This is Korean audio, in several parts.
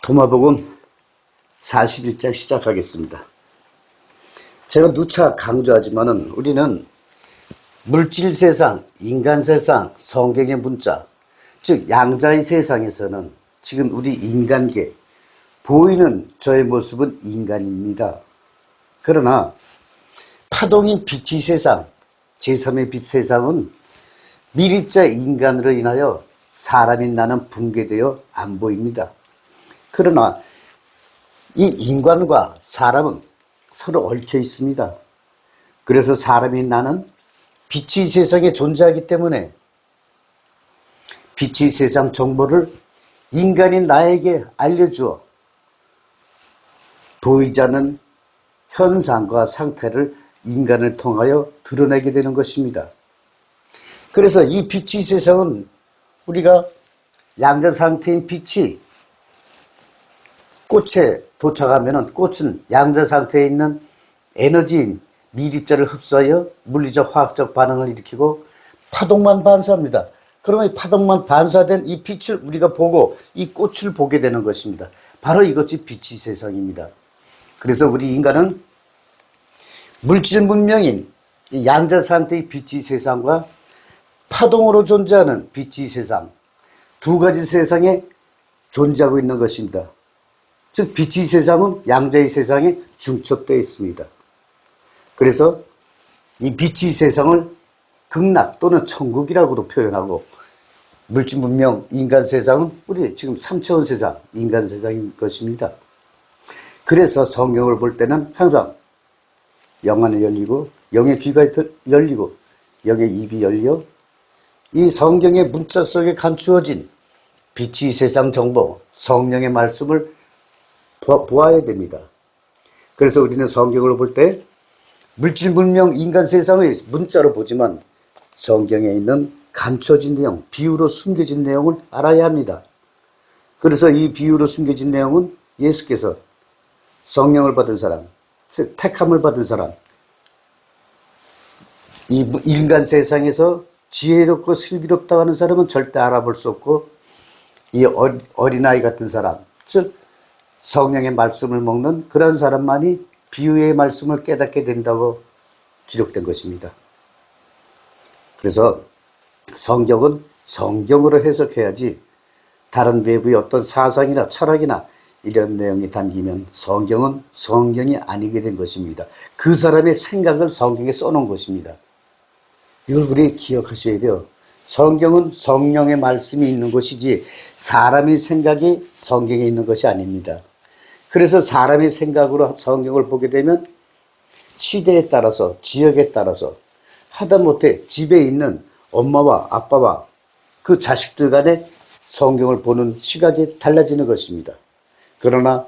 도마복음 41장 시작하겠습니다. 제가 누차 강조하지만은 우리는 물질 세상, 인간 세상, 성경의 문자, 즉 양자의 세상에서는 지금 우리 인간계, 보이는 저의 모습은 인간입니다. 그러나 파동인 빛의 세상, 제3의 빛 세상은 미립자 인간으로 인하여 사람인 나는 붕괴되어 안 보입니다. 그러나 이 인간과 사람은 서로 얽혀 있습니다. 그래서 사람인 나는 빛의 세상에 존재하기 때문에 빛의 세상 정보를 인간인 나에게 알려주어 보이지 않는 현상과 상태를 인간을 통하여 드러내게 되는 것입니다. 그래서 이 빛의 세상은 우리가 양자 상태인 빛이 꽃에 도착하면 꽃은 양자 상태에 있는 에너지인 미립자를 흡수하여 물리적 화학적 반응을 일으키고 파동만 반사합니다. 그러면 이 파동만 반사된 이 빛을 우리가 보고 이 꽃을 보게 되는 것입니다. 바로 이것이 빛의 세상입니다. 그래서 우리 인간은 물질 문명인 이 양자 상태의 빛의 세상과 파동으로 존재하는 빛의 세상, 두 가지 세상에 존재하고 있는 것입니다. 즉 빛의 세상은 양자의 세상에 중첩되어 있습니다. 그래서 이 빛의 세상을 극락 또는 천국이라고도 표현하고, 물질 문명 인간 세상은 우리 지금 3차원 세상, 인간 세상인 것입니다. 그래서 성경을 볼 때는 항상 영안이 열리고 영의 귀가 열리고 영의 입이 열려 이 성경의 문자 속에 감추어진 빛의 세상 정보, 성령의 말씀을 보아야 됩니다. 그래서 우리는 성경을 볼 때 물질 문명 인간 세상의 문자로 보지만 성경에 있는 감춰진 내용, 비유로 숨겨진 내용을 알아야 합니다. 그래서 이 비유로 숨겨진 내용은 예수께서 성령을 받은 사람, 즉 택함을 받은 사람, 이 인간 세상에서 지혜롭고 슬기롭다고 하는 사람은 절대 알아볼 수 없고, 이 어린아이 같은 사람, 즉 성령의 말씀을 먹는 그런 사람만이 비유의 말씀을 깨닫게 된다고 기록된 것입니다. 그래서 성경은 성경으로 해석해야지 다른 외부의 어떤 사상이나 철학이나 이런 내용이 담기면 성경은 성경이 아니게 된 것입니다. 그 사람의 생각을 성경에 써놓은 것입니다. 이걸 우리 기억하셔야 돼요. 성경은 성령의 말씀이 있는 것이지 사람의 생각이 성경에 있는 것이 아닙니다. 그래서 사람의 생각으로 성경을 보게 되면 시대에 따라서, 지역에 따라서, 하다못해 집에 있는 엄마와 아빠와 그 자식들 간에 성경을 보는 시각이 달라지는 것입니다. 그러나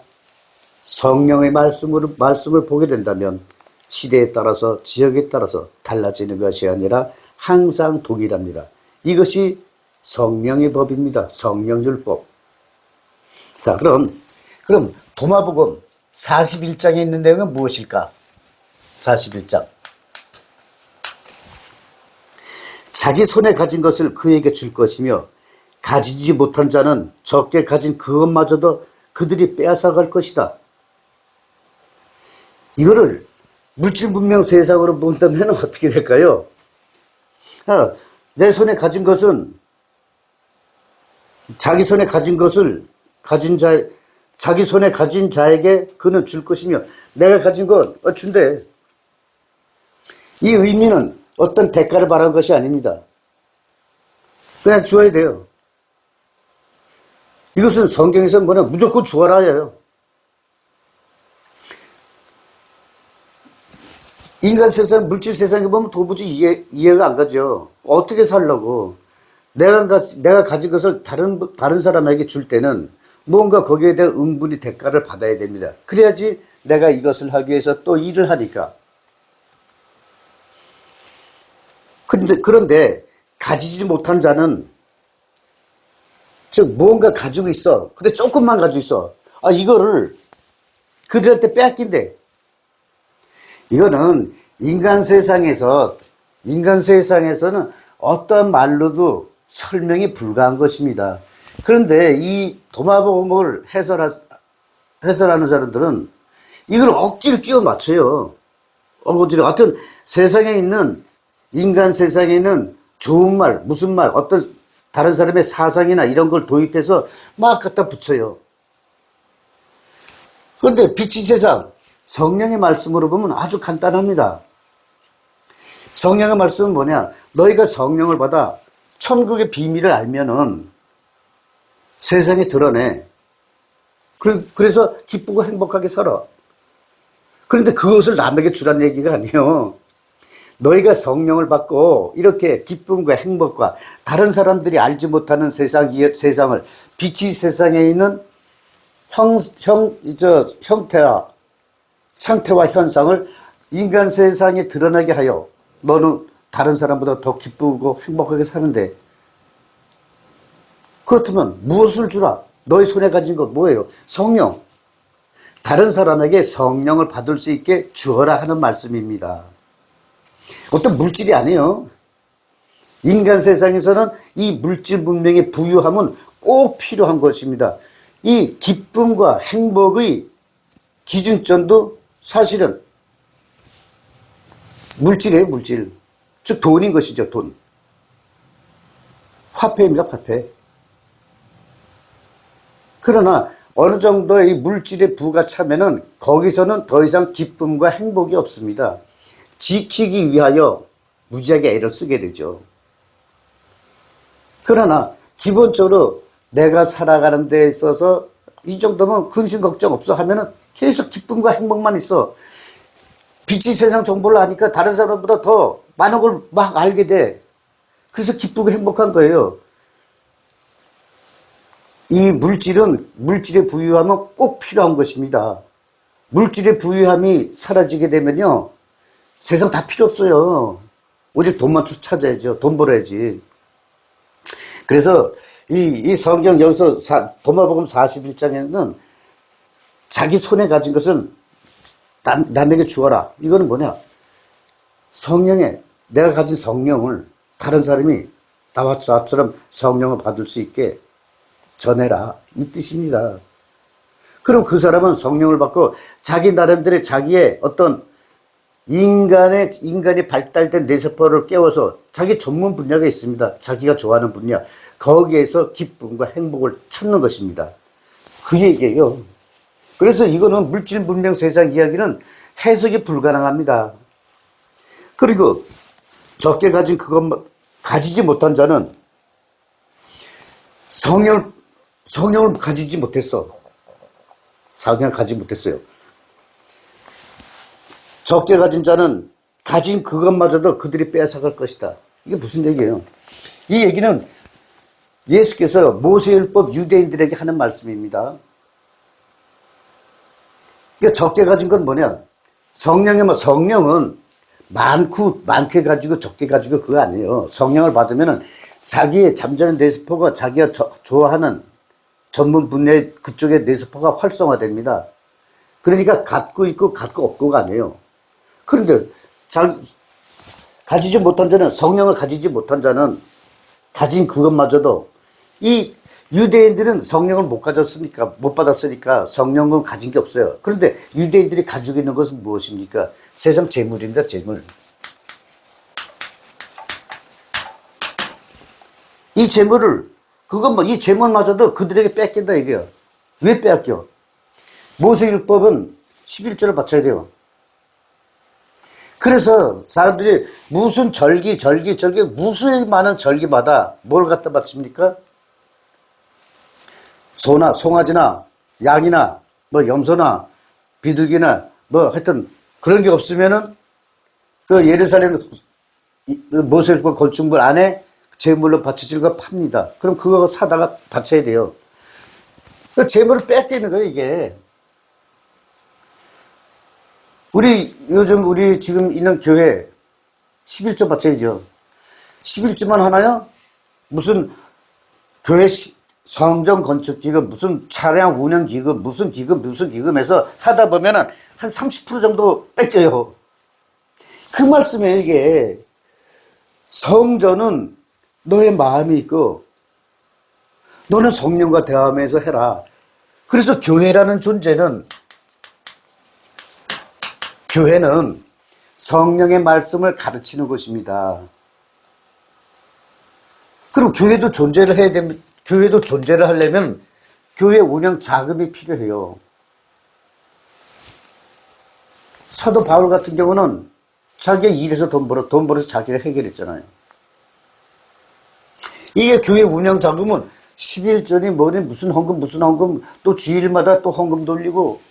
성령의 말씀을 보게 된다면 시대에 따라서, 지역에 따라서 달라지는 것이 아니라 항상 동일합니다. 이것이 성령의 법입니다. 성령율법. 자, 그럼 도마복음 41장에 있는 내용은 무엇일까? 41장. 자기 손에 가진 것을 그에게 줄 것이며 가지지 못한 자는 적게 가진 그것마저도 그들이 빼앗아갈 것이다. 이거를 물질 문명 세상으로 본다면 어떻게 될까요? 내 손에 가진 것은 자기 손에 가진 것을 자기 손에 가진 자에게 그는 줄 것이며 내가 가진 건 준대. 이 의미는 어떤 대가를 바라는 것이 아닙니다. 그냥 주어야 돼요. 이것은 성경에서 무조건 주어라예요. 인간 세상, 물질 세상에 보면 도무지 이해가 안 가죠. 어떻게 살려고. 내가 가진 것을 다른 사람에게 줄 때는 뭔가 거기에 대한 응분이 대가를 받아야 됩니다. 그래야지 내가 이것을 하기 위해서 또 일을 하니까. 그런데 가지지 못한 자는, 즉 뭔가 가지고 있어. 근데 조금만 가지고 있어. 이거를 그들한테 빼앗긴대. 이거는 인간 세상에서는 어떤 말로도 설명이 불가한 것입니다. 그런데 이 도마복음을 해설하는 사람들은 이걸 억지로 끼워 맞춰요. 억지로. 하여튼 세상에 있는, 인간 세상에 있는 좋은 말, 무슨 말, 어떤 다른 사람의 사상이나 이런 걸 도입해서 막 갖다 붙여요. 그런데 빛의 세상, 성령의 말씀으로 보면 아주 간단합니다. 성령의 말씀은 뭐냐? 너희가 성령을 받아 천국의 비밀을 알면은 세상에 드러내. 그래서 기쁘고 행복하게 살아. 그런데 그것을 남에게 주라는 얘기가 아니에요. 너희가 성령을 받고 이렇게 기쁨과 행복과 다른 사람들이 알지 못하는 세상을 빛이 세상에 있는 형태와 상태와 현상을 인간 세상에 드러나게 하여 너는 다른 사람보다 더 기쁘고 행복하게 사는데, 그렇다면 무엇을 주라? 너희 손에 가진 것 뭐예요? 성령. 다른 사람에게 성령을 받을 수 있게 주어라 하는 말씀입니다. 어떤 물질이 아니에요. 인간 세상에서는 이 물질 문명의 부유함은 꼭 필요한 것입니다. 이 기쁨과 행복의 기준점도 사실은 물질이에요, 물질. 즉 돈인 것이죠, 돈. 화폐입니다, 화폐. 그러나 어느 정도의 물질의 부가 차면은 거기서는 더 이상 기쁨과 행복이 없습니다. 지키기 위하여 무지하게 애를 쓰게 되죠. 그러나 기본적으로 내가 살아가는 데 있어서 이 정도면 근심 걱정 없어 하면은 계속 기쁨과 행복만 있어. 빛이 세상 정보를 아니까 다른 사람보다 더 많은 걸 막 알게 돼. 그래서 기쁘고 행복한 거예요. 이 물질의 부유함은 꼭 필요한 것입니다. 물질의 부유함이 사라지게 되면요, 세상 다 필요 없어요. 오직 돈만 찾아야죠. 돈 벌어야지. 그래서 이 성경 여기서 도마복음 41장에는 자기 손에 가진 것은 남에게 주어라. 이거는 뭐냐? 내가 가진 성령을 다른 사람이 나처럼 성령을 받을 수 있게 전해라. 이 뜻입니다. 그럼 그 사람은 성령을 받고 자기 나름대로 자기의 어떤 인간이 발달된 뇌세포를 깨워서 자기 전문 분야가 있습니다. 자기가 좋아하는 분야. 거기에서 기쁨과 행복을 찾는 것입니다. 그 얘기예요. 그래서 이거는 물질 문명 세상 이야기는 해석이 불가능합니다. 그리고 적게 가진 그것만 가지지 못한 자는 성령을 가지지 못했어. 성령을 가지지 못했어요. 적게 가진 자는 가진 그것마저도 그들이 빼앗아갈 것이다. 이게 무슨 얘기예요? 이 얘기는 예수께서 모세율법 유대인들에게 하는 말씀입니다. 그러니까 적게 가진 건 뭐냐? 성령은 많게 가지고 적게 가지고 그거 아니에요. 성령을 받으면은 자기의 잠자는 뇌세포가 자기가 좋아하는 전문 분야의 그쪽의 뇌세포가 활성화됩니다. 그러니까 갖고 있고 갖고 없고가 아니에요. 그런데 가지지 못한 자는, 성령을 가지지 못한 자는 가진 그것마저도, 이 유대인들은 성령을 못 받았으니까 성령은 가진 게 없어요. 그런데 유대인들이 가지고 있는 것은 무엇입니까? 세상 재물입니다, 재물. 이 재물을, 이 재물마저도 그들에게 뺏긴다 이게요. 왜 빼앗겨? 모세율법은 11조를 바쳐야 돼요. 그래서 사람들이 무슨 무수히 많은 절기마다 뭘 갖다 바칩니까? 소나 송아지나 양이나 염소나 비둘기나 하여튼 그런 게 없으면은 그 예루살렘 모세율법 건축물 안에 제물로 바쳐질 거 팝니다. 그럼 그거 사다가 바쳐야 돼요. 그 제물을 뺏기는 거예요, 이게. 우리 지금 있는 교회 11조 바쳐야죠. 11조만 하나요? 무슨 교회 성전 건축 기금, 무슨 차량 운영 기금, 무슨 기금에서 하다 보면은 한 30% 정도 뺏겨요. 그 말씀이에요, 이게. 성전은 너의 마음이 있고, 너는 성령과 대화하면서 해라. 그래서 교회라는 존재는, 교회는 성령의 말씀을 가르치는 것입니다. 그럼 교회도 존재를 해야 되면, 교회도 존재를 하려면 교회 운영 자금이 필요해요. 사도 바울 같은 경우는 자기가 일해서 돈 벌어서 자기가 해결했잖아요. 이게 교회 운영 자금은 11조니 뭐니 무슨 헌금 또 주일마다 또 헌금 돌리고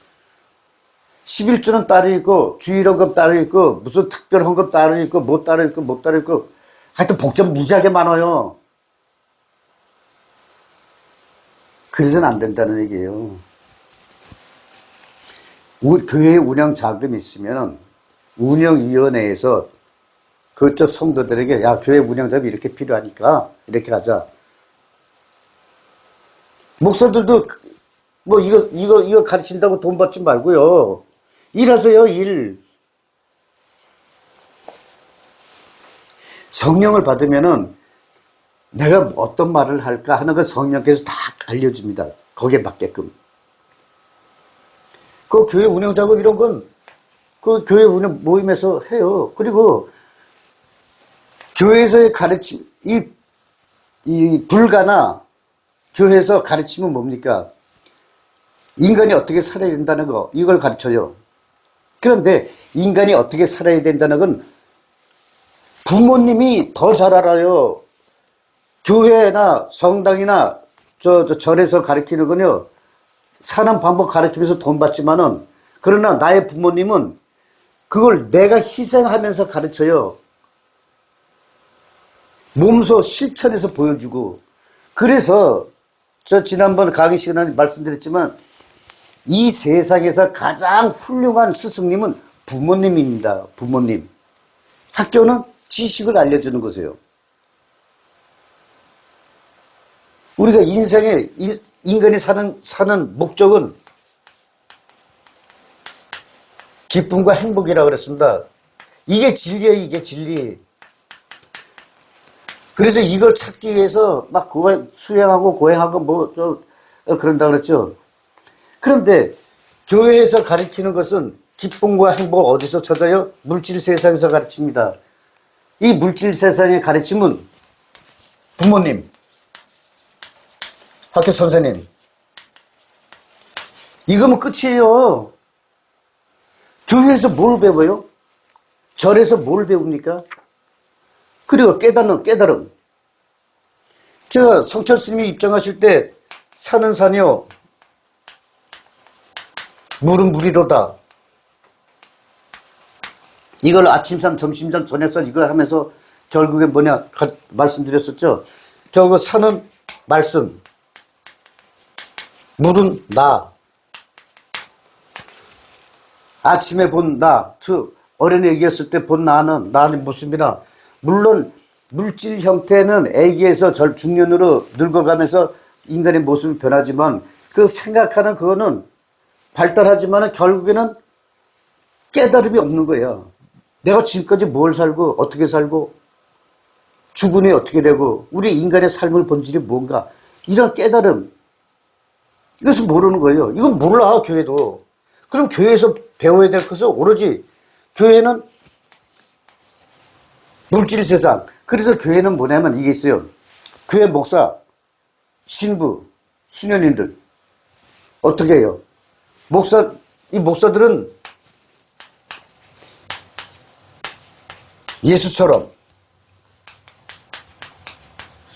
11조는 따로 있고 주일 헌금 따로 있고 무슨 특별 헌금 따로 있고 뭐 따로 있고 하여튼 복잡 무지하게 많아요. 그래서는 안 된다는 얘기예요. 교회 운영 자금이 있으면 운영위원회에서 그쪽 성도들에게 야 교회 운영 자금이 이렇게 필요하니까 이렇게 하자. 목사들도 뭐 이거 가르친다고 돈 받지 말고요. 일하세요, 일. 성령을 받으면은 내가 어떤 말을 할까 하는 걸 성령께서 다 알려줍니다. 거기에 맞게끔. 그 교회 운영 작업 이런 건 그 교회 운영 모임에서 해요. 그리고 교회에서의 가르침, 이 불가나 교회에서 가르치면 뭡니까? 인간이 어떻게 살아야 된다는 거, 이걸 가르쳐요. 그런데 인간이 어떻게 살아야 된다는 건 부모님이 더 잘 알아요. 교회나 성당이나 절에서 가르치는 건요, 사는 방법 가르치면서 돈 받지만은, 그러나 나의 부모님은 그걸 내가 희생하면서 가르쳐요. 몸소 실천해서 보여주고. 그래서 저 지난번 강의 시간에 말씀드렸지만 이 세상에서 가장 훌륭한 스승님은 부모님입니다. 부모님. 학교는 지식을 알려주는 것이에요. 우리가 인간이 사는 목적은 기쁨과 행복이라고 그랬습니다. 이게 진리예요, 이게 진리. 그래서 이걸 찾기 위해서 막 수행하고 고행하고 그런다 그랬죠. 그런데 교회에서 가르치는 것은 기쁨과 행복을 어디서 찾아요? 물질 세상에서 가르칩니다. 이 물질 세상의 가르침은 부모님, 학교 선생님, 이거면 끝이에요. 교회에서 뭘 배워요? 절에서 뭘 배웁니까? 그리고 깨달음. 제가 성철 스님이 입장하실 때 산은 산이요, 물은 물이로다. 이걸 아침산, 점심산, 저녁산 이걸 하면서 결국에 뭐냐 말씀드렸었죠. 결국 산은 말씀, 물은 나. 아침에 본 나, 어린애 얘기했을 때 본 나는 모습이나, 물론 물질 형태는 애기에서 중년으로 늙어가면서 인간의 모습이 변하지만 그 생각하는 그거는 발달하지만 결국에는 깨달음이 없는 거예요. 내가 지금까지 뭘 살고 어떻게 살고 죽으니 어떻게 되고 우리 인간의 삶의 본질이 뭔가, 이런 깨달음, 이것은 모르는 거예요. 이건 몰라, 교회도. 그럼 교회에서 배워야 될 것은 오로지, 교회는 물질 세상. 그래서 교회는 뭐냐면 이게 있어요. 교회 목사, 신부, 수녀님들 어떻게 해요? 이 목사들은 예수처럼,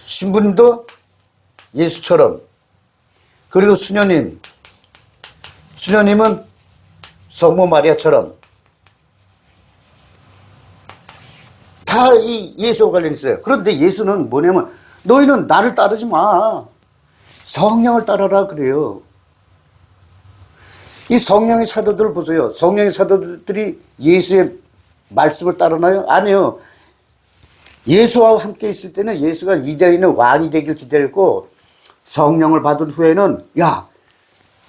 신부님도 예수처럼, 그리고 수녀님은 성모 마리아처럼 다 이 예수와 관련 있어요. 그런데 예수는 뭐냐면 너희는 나를 따르지 마. 성령을 따라라 그래요. 이 성령의 사도들을 보세요. 성령의 사도들이 예수의 말씀을 따르나요? 아니요. 예수와 함께 있을 때는 예수가 위대한 왕이 되길 기다렸고, 성령을 받은 후에는 야,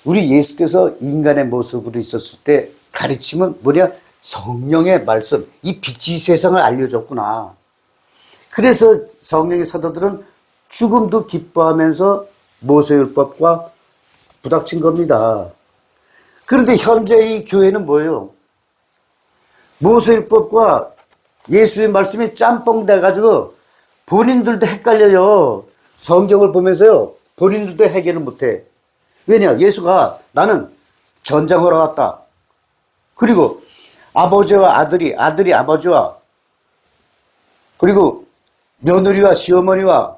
우리 예수께서 인간의 모습으로 있었을 때 가르침은 뭐냐? 성령의 말씀, 이 빛이 세상을 알려줬구나. 그래서 성령의 사도들은 죽음도 기뻐하면서 모세율법과 부닥친 겁니다. 그런데 현재 이 교회는 뭐예요? 모세율법과 예수의 말씀이 짬뽕 돼가지고 본인들도 헷갈려요. 성경을 보면서요. 본인들도 해결을 못해. 왜냐? 예수가 나는 전장하러 왔다. 그리고 아버지와 아들이 아버지와 그리고 며느리와 시어머니와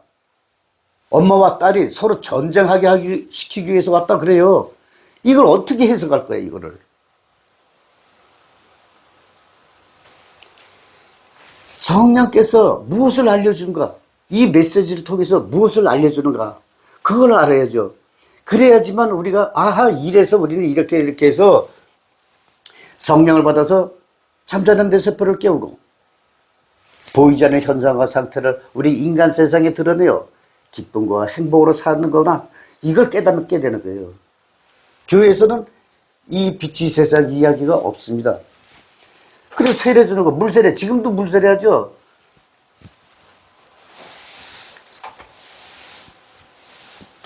엄마와 딸이 서로 전쟁하게 시키기 위해서 왔다 그래요. 이걸 어떻게 해석할 거예요, 이거를? 성령께서 무엇을 알려주는가? 이 메시지를 통해서 무엇을 알려주는가? 그걸 알아야죠. 그래야지만 우리가 아하 이래서 우리는 이렇게 해서 성령을 받아서 잠자는 데 세포를 깨우고 보이지 않는 현상과 상태를 우리 인간 세상에 드러내요. 기쁨과 행복으로 사는 거나 이걸 깨닫게 되는 거예요. 교회에서는 이 빛이 세상 이야기가 없습니다. 그래서 세례 주는 거, 물세례, 지금도 물세례 하죠.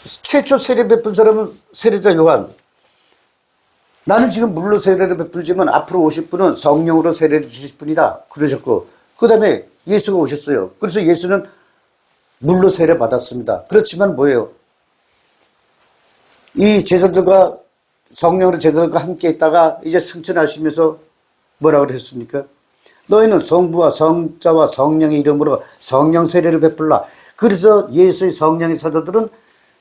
최초 세례 베푼 사람은 세례자 요한. 나는 지금 물로 세례를 베풀지만 앞으로 오실 분은 성령으로 세례를 주실 분이다. 그러셨고, 그 다음에 예수가 오셨어요. 그래서 예수는 물로 세례 받았습니다. 그렇지만 뭐예요? 이 제자들과 성령으로 제자들과 함께 있다가 이제 승천하시면서 뭐라고 그랬습니까? 너희는 성부와 성자와 성령의 이름으로 성령 세례를 베풀라. 그래서 예수의 성령의 사도들은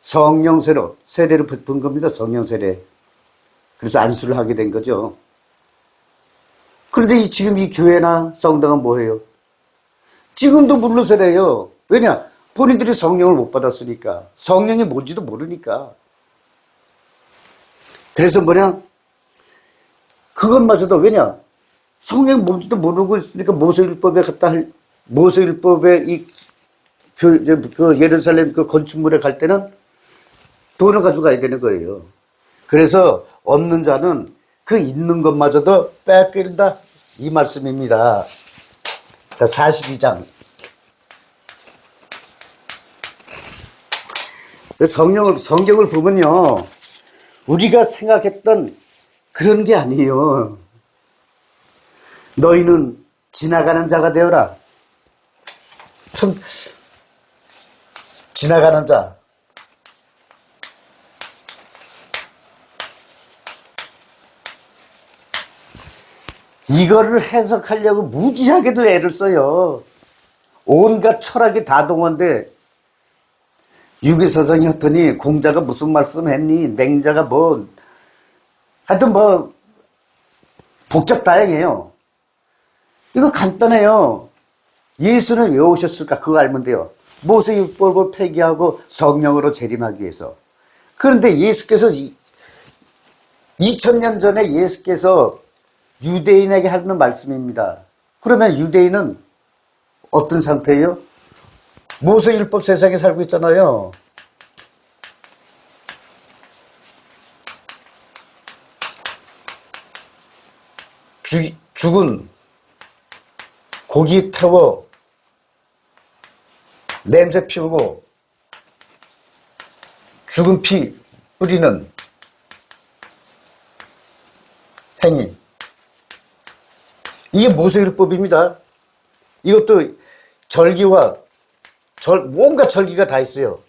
성령 세례를 베푼 겁니다. 성령 세례. 그래서 안수를 하게 된 거죠. 그런데 지금 이 교회나 성당은 뭐예요? 지금도 물로 세례예요. 왜냐? 본인들이 성령을 못 받았으니까. 성령이 뭔지도 모르니까. 그래서 뭐냐? 그것마저도 왜냐? 성령이 뭔지도 모르고 있으니까 모세율법에 모세율법에 그 예루살렘 그 건축물에 갈 때는 돈을 가지고 가야 되는 거예요. 그래서 없는 자는 그 있는 것마저도 빼앗긴다. 이 말씀입니다. 자, 42장. 성경을 보면요. 우리가 생각했던 그런 게 아니에요. 너희는 지나가는 자가 되어라. 참, 지나가는 자. 이거를 해석하려고 무지하게도 애를 써요. 온갖 철학이 다 동원돼. 유교사상이 했더니 공자가 무슨 말씀했니? 맹자가 뭐 하여튼 뭐 복잡다양해요. 이거 간단해요. 예수는 왜 오셨을까? 그거 알면 돼요. 모세율법을 폐기하고 성령으로 재림하기 위해서. 그런데 예수께서 2000년 전에 예수께서 유대인에게 하는 말씀입니다. 그러면 유대인은 어떤 상태예요? 모세율법 세상에 살고 있잖아요. 죽은 고기 태워 냄새 피우고 죽은 피 뿌리는 행위. 이게 모세율법입니다. 이것도 절기와 온갖 절기가 다 있어요.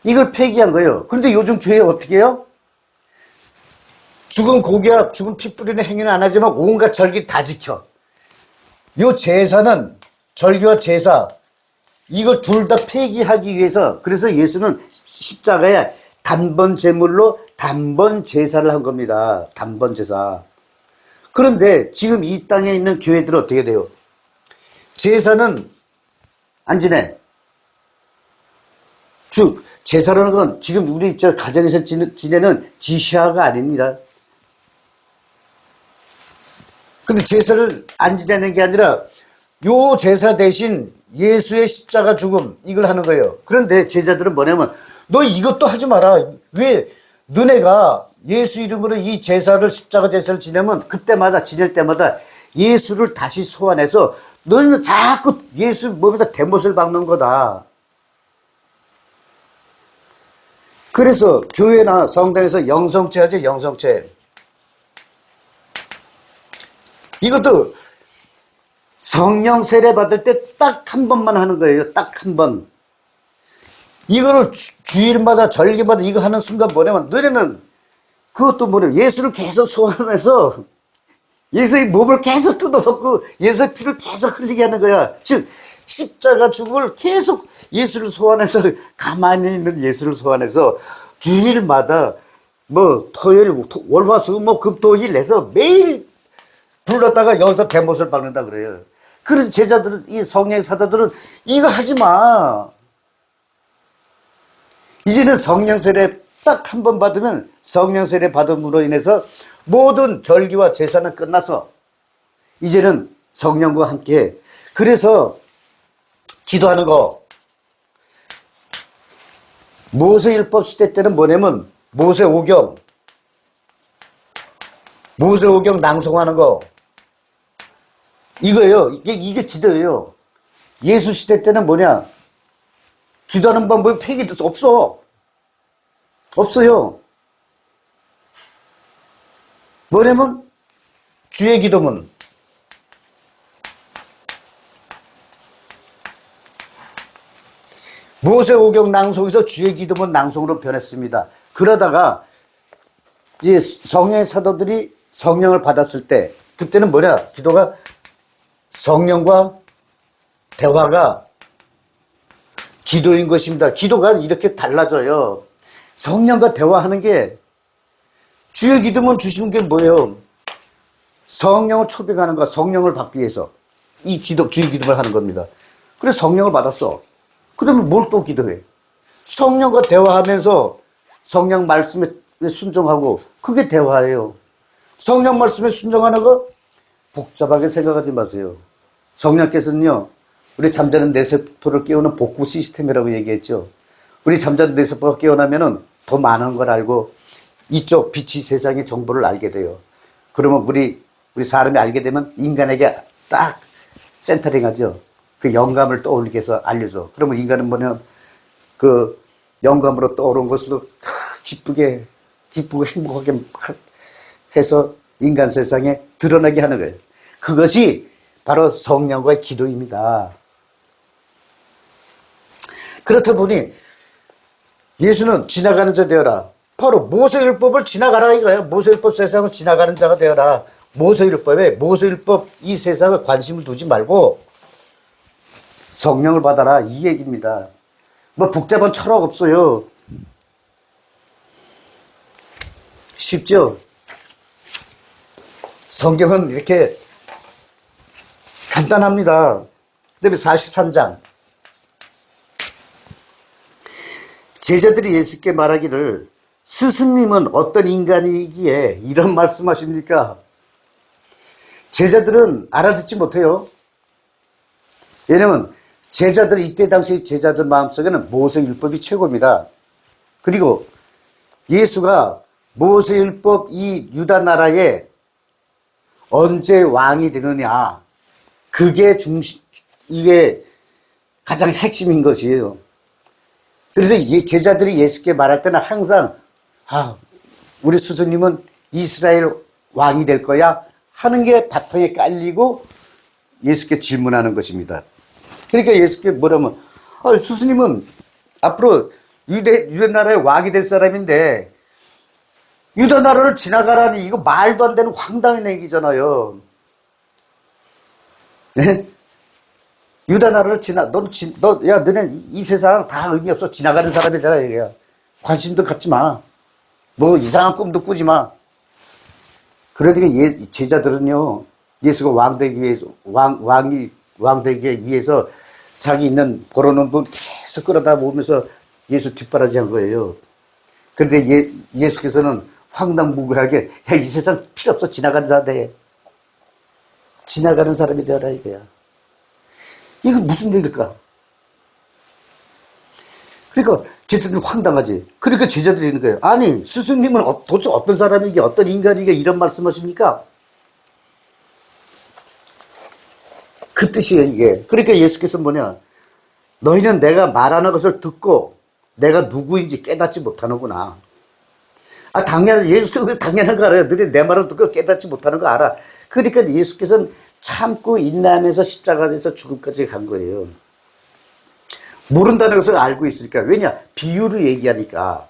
이걸 폐기한 거예요. 그런데 요즘 교회 어떻게 해요? 죽은 고기와 죽은 피 뿌리는 행위는 안 하지만 온갖 절기 다 지켜. 요 제사는 절기와 제사 이걸 둘 다 폐기하기 위해서 그래서 예수는 십자가에 단번 제물로 단번 제사를 한 겁니다. 단번 제사. 그런데 지금 이 땅에 있는 교회들은 어떻게 돼요? 제사는 안 지내. 즉 제사라는 건 지금 우리 저 가정에서 지내는 지시화가 아닙니다. 근데 제사를 안 지내는 게 아니라 요 제사 대신 예수의 십자가 죽음 이걸 하는 거예요. 그런데 제자들은 뭐냐면 너 이것도 하지 마라. 왜 너네가 예수 이름으로 이 제사를 십자가 제사를 지내면 그때마다 지낼 때마다 예수를 다시 소환해서 너희는 자꾸 예수 몸에다 대못을 박는 거다. 그래서 교회나 성당에서 영성체 하죠, 영성체. 이것도 성령 세례 받을 때 딱 한 번만 하는 거예요. 딱 한 번. 이거를 주일마다 절기마다 이거 하는 순간 뭐냐면 너네는 그것도 뭐냐면 예수를 계속 소환해서 예수의 몸을 계속 뜯어먹고 예수의 피를 계속 흘리게 하는 거야. 즉 십자가 죽음을 계속 예수를 소환해서 가만히 있는 예수를 소환해서 주일마다 뭐 토요일 월화수 뭐 금토일 해서 매일 불렀다가 여기서 대못을 박는다 그래요. 그래서 제자들은 이 성령의 사도들은 이거 하지 마. 이제는 성령 세례 딱 한 번 받으면 성령 세례 받음으로 인해서 모든 절기와 제사는 끝나서 이제는 성령과 함께 그래서 기도하는 거 모세율법 시대 때는 뭐냐면 모세오경 낭송하는 거 이거예요. 이게 기도예요. 예수 시대 때는 뭐냐 기도하는 방법이 폐기도 없어요. 뭐냐면 주의 기도문 모세오경 낭송에서 주의 기도문 낭송으로 변했습니다. 그러다가 이제 성령의 사도들이 성령을 받았을 때 그때는 뭐냐 기도가 성령과 대화가 기도인 것입니다. 기도가 이렇게 달라져요. 성령과 대화하는 게 주의 기도문 주시는 게 뭐예요? 성령을 초백하는 거, 성령을 받기 위해서 이 기도, 주의 기도를 하는 겁니다. 그래서 성령을 받았어. 그러면 뭘 또 기도해? 성령과 대화하면서 성령 말씀에 순종하고 그게 대화예요. 성령 말씀에 순종하는 거 복잡하게 생각하지 마세요. 성령께서는요, 우리 잠자는 뇌세포를 깨우는 복구 시스템이라고 얘기했죠. 우리 잠자는 뇌세포가 깨어나면은 더 많은 걸 알고 이쪽 빛이 세상의 정보를 알게 돼요. 그러면 우리 사람이 알게 되면 인간에게 딱 센터링 하죠. 그 영감을 떠올리게 해서 알려줘. 그러면 인간은 뭐냐, 그 영감으로 떠오른 것으로 기쁘고 행복하게 해서 인간 세상에 드러나게 하는 거예요. 그것이 바로 성령과의 기도입니다. 그렇다 보니 예수는 지나가는 자 되어라. 바로 모세율법을 지나가라 이거예요. 모세율법 세상을 지나가는 자가 되어라. 모세율법 이 세상에 관심을 두지 말고 성령을 받아라 이 얘기입니다. 뭐 복잡한 철학 없어요. 쉽죠? 성경은 이렇게 간단합니다. 그다음에 43장 제자들이 예수께 말하기를 스승님은 어떤 인간이기에 이런 말씀하십니까? 제자들은 알아듣지 못해요. 왜냐면 제자들 이때 당시 제자들 마음속에는 모세율법이 최고입니다. 그리고 예수가 모세율법 이 유다 나라에 언제 왕이 되느냐 그게 이게 가장 핵심인 것이에요. 그래서 제자들이 예수께 말할 때는 항상 우리 스승님은 이스라엘 왕이 될 거야 하는 게 바탕에 깔리고 예수께 질문하는 것입니다. 그러니까 예수께 뭐라면 스승님은 앞으로 유대 나라의 왕이 될 사람인데 유다 나라를 지나가라니 이거 말도 안 되는 황당한 얘기잖아요. 네? 유다 나라를 너네 이 세상 다 의미 없어. 지나가는 사람이잖아, 얘기야. 관심도 갖지 마. 뭐 이상한 꿈도 꾸지 마. 그러니까 제자들은요, 예수가 왕 되기 위해서, 왕 되기 위해서 자기 있는 벌어놓은 돈 계속 끌어다 모으면서 예수 뒷바라지 한 거예요. 그런데 예수께서는 황당무계하게, 이 세상 필요 없어. 지나가는 자 돼. 지나가는 사람이 되어라, 이거야. 이거 무슨 얘기일까? 그러니까 제자들은 황당하지. 그러니까 제자들이 있는 거예요. 아니 스승님은 도대체 어떤 사람이게 어떤 인간이게 이런 말씀하십니까? 그 뜻이에요 이게. 그러니까 예수께서 뭐냐, 너희는 내가 말하는 것을 듣고 내가 누구인지 깨닫지 못하는구나. 아, 예수도 당연한 거 알아요. 너희 내 말을 듣고 깨닫지 못하는 거 알아. 그러니까 예수께서는 참고 인내하면서 십자가에서 죽음까지 간 거예요. 모른다는 것을 알고 있으니까. 왜냐? 비유를 얘기하니까.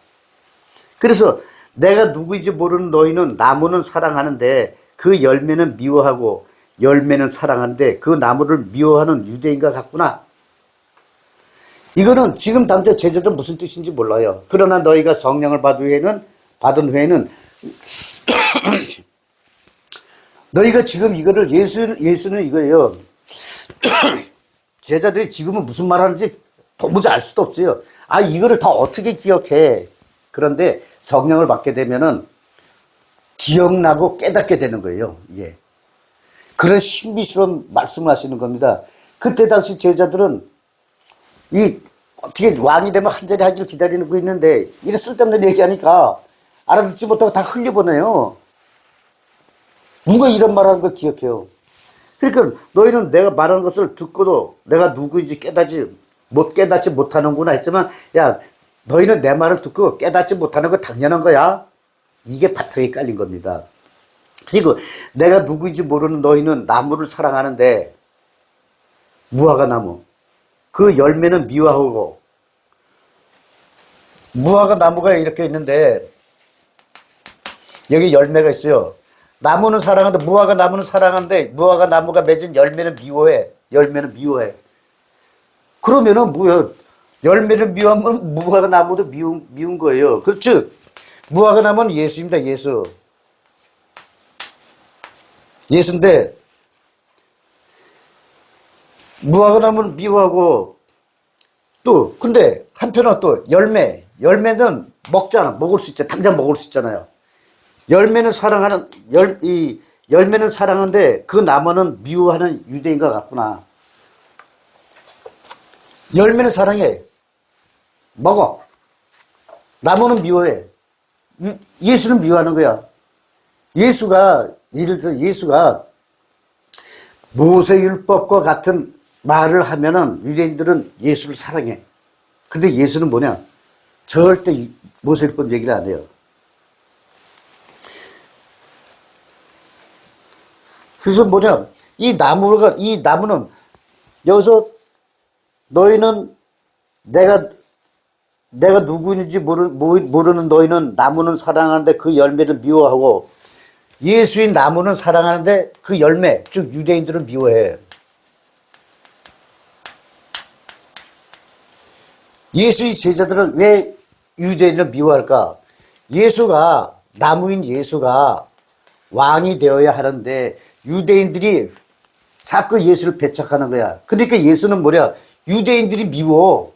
그래서 내가 누구인지 모르는 너희는 나무는 사랑하는데 그 열매는 미워하고 열매는 사랑하는데 그 나무를 미워하는 유대인과 같구나. 이거는 지금 당장 제자들 무슨 뜻인지 몰라요. 그러나 너희가 성령을 받은 후에는 너희가 지금 이거를 예수는 이거예요. 제자들이 지금은 무슨 말 하는지 도무지 알 수도 없어요. 아, 이거를 다 어떻게 기억해. 그런데 성령을 받게 되면은 기억나고 깨닫게 되는 거예요. 예. 그런 신비스러운 말씀을 하시는 겁니다. 그때 당시 제자들은 어떻게 왕이 되면 한 자리 하길 기다리는 거 있는데, 이런 쓸데없는 얘기하니까 알아듣지 못하고 다 흘려보내요. 누가 이런 말 하는 걸 기억해요. 그러니까 너희는 내가 말하는 것을 듣고도 내가 누구인지 깨닫지 못하는구나 했지만, 야, 너희는 내 말을 듣고 깨닫지 못하는 거 당연한 거야. 이게 바탕에 깔린 겁니다. 그리고 내가 누구인지 모르는 너희는 나무를 사랑하는데, 무화과 나무, 그 열매는 미워하고, 무화과 나무가 이렇게 있는데 여기 열매가 있어요. 나무는 사랑하는데, 무화과 나무는 사랑하는데 무화과 나무가 맺은 열매는 미워해. 열매는 미워해. 그러면은 뭐야? 열매를 미워하면 무화과 나무도 미운 거예요. 그렇죠? 무화과 나무는 예수입니다. 예수인데 무화과 나무는 미워하고, 또 근데 한편은 또 열매는 먹을 수 있잖아요. 당장 먹을 수 있잖아요. 열매는 열매는 사랑하는데 그 나무는 미워하는 유대인과 같구나. 열매는 사랑해. 먹어. 나무는 미워해. 예수는 미워하는 거야. 예를 들어 예수가 모세율법과 같은 말을 하면은 유대인들은 예수를 사랑해. 근데 예수는 뭐냐? 절대 모세율법 얘기를 안 해요. 그래서 뭐냐? 이 나무는 여기서 너희는 내가 누구인지 모르는 너희는 나무는 사랑하는데 그 열매를 미워하고, 예수인 나무는 사랑하는데 그 열매, 즉 유대인들은 미워해. 예수의 제자들은 왜 유대인을 미워할까? 나무인 예수가 왕이 되어야 하는데 유대인들이 자꾸 예수를 배척하는 거야. 그러니까 예수는 뭐냐? 유대인들이 미워.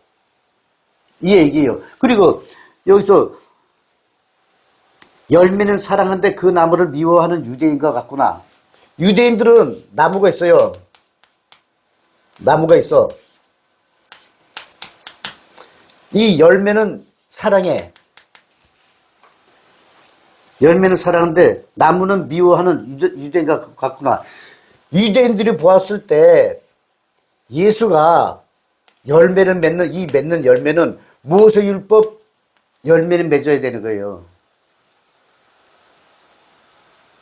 이 얘기예요. 그리고 여기서 열매는 사랑하는데 그 나무를 미워하는 유대인과 같구나. 유대인들은 나무가 있어요. 나무가 있어. 이 열매는 사랑해. 열매는 사랑하는데 나무는 미워하는 유대인과 같구나. 유대인들이 보았을 때 예수가 열매를 맺는 열매는 모세율법 열매는 맺어야 되는 거예요.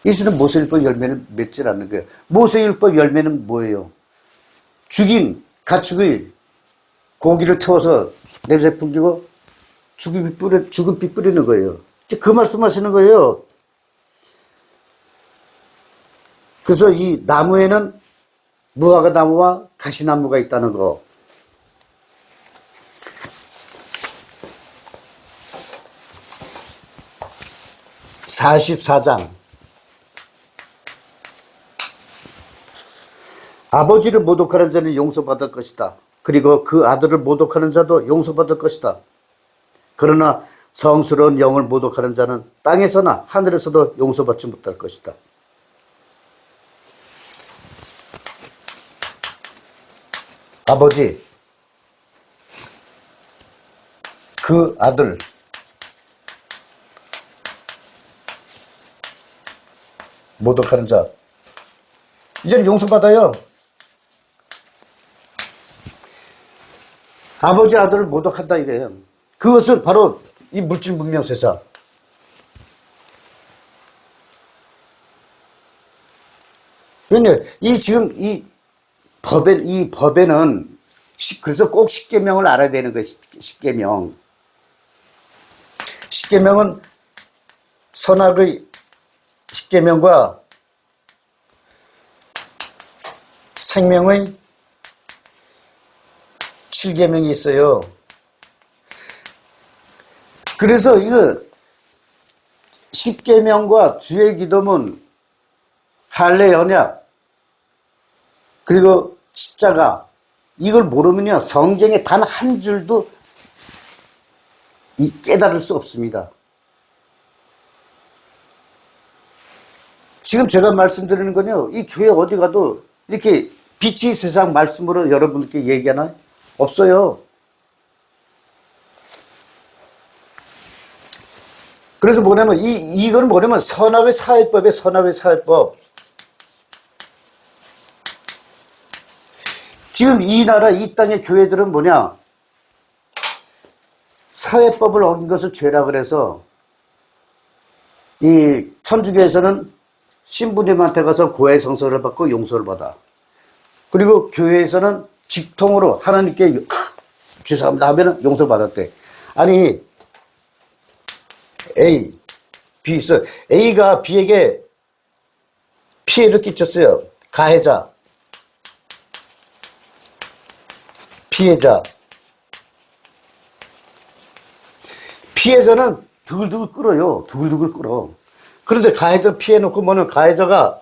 예수는 모세율법 열매를 맺지 않는 거예요. 모세율법 열매는 뭐예요? 가축의 고기를 태워서 냄새 풍기고 죽은빛 뿌리는 거예요. 그 말씀하시는 거예요. 그래서 이 나무에는 무화과 나무와 가시나무가 있다는 거. (44장) 아버지를 모독하는 자는 용서받을 것이다. 그리고 그 아들을 모독하는 자도 용서받을 것이다. 그러나 성스러운 영을 모독하는 자는 땅에서나 하늘에서도 용서받지 못할 것이다. 아버지, 그 아들, 모독하는 자, 이제는 용서받아요. 아버지 아들을 모독한다 이거예요. 그것은 바로 이 물질 문명 세상. 왜냐, 지금 이 법에는, 그래서 꼭 십계명을 알아야 되는 거예요, 십계명. 십계명은 선악의 십계명과 생명의 칠계명이 있어요. 그래서 이거 십계명과 주의 기도문, 할례 언약, 그리고 십자가, 이걸 모르면요 성경에 단 한 줄도 깨달을 수 없습니다. 지금 제가 말씀드리는 건요, 이 교회 어디 가도 이렇게 빛이 세상 말씀으로 여러분께 얘기하나요? 없어요. 그래서 뭐냐면 이건 뭐냐면 선악의 사회법이에요. 선악의 사회법. 지금 이 나라 이 땅의 교회들은 뭐냐, 사회법을 어긴 것을 죄라 그래서 이 천주교에서는 신부님한테 가서 고해 성서를 받고 용서를 받아. 그리고 교회에서는 직통으로 하나님께 죄송합니다 하면 용서받았대. 아니 A, B 있어. A가 B에게 피해를 끼쳤어요. 가해자, 피해자. 피해자는 두글두글 끓어요. 두글두글 끓어. 그런데 가해자 피해놓고 뭐는 가해자가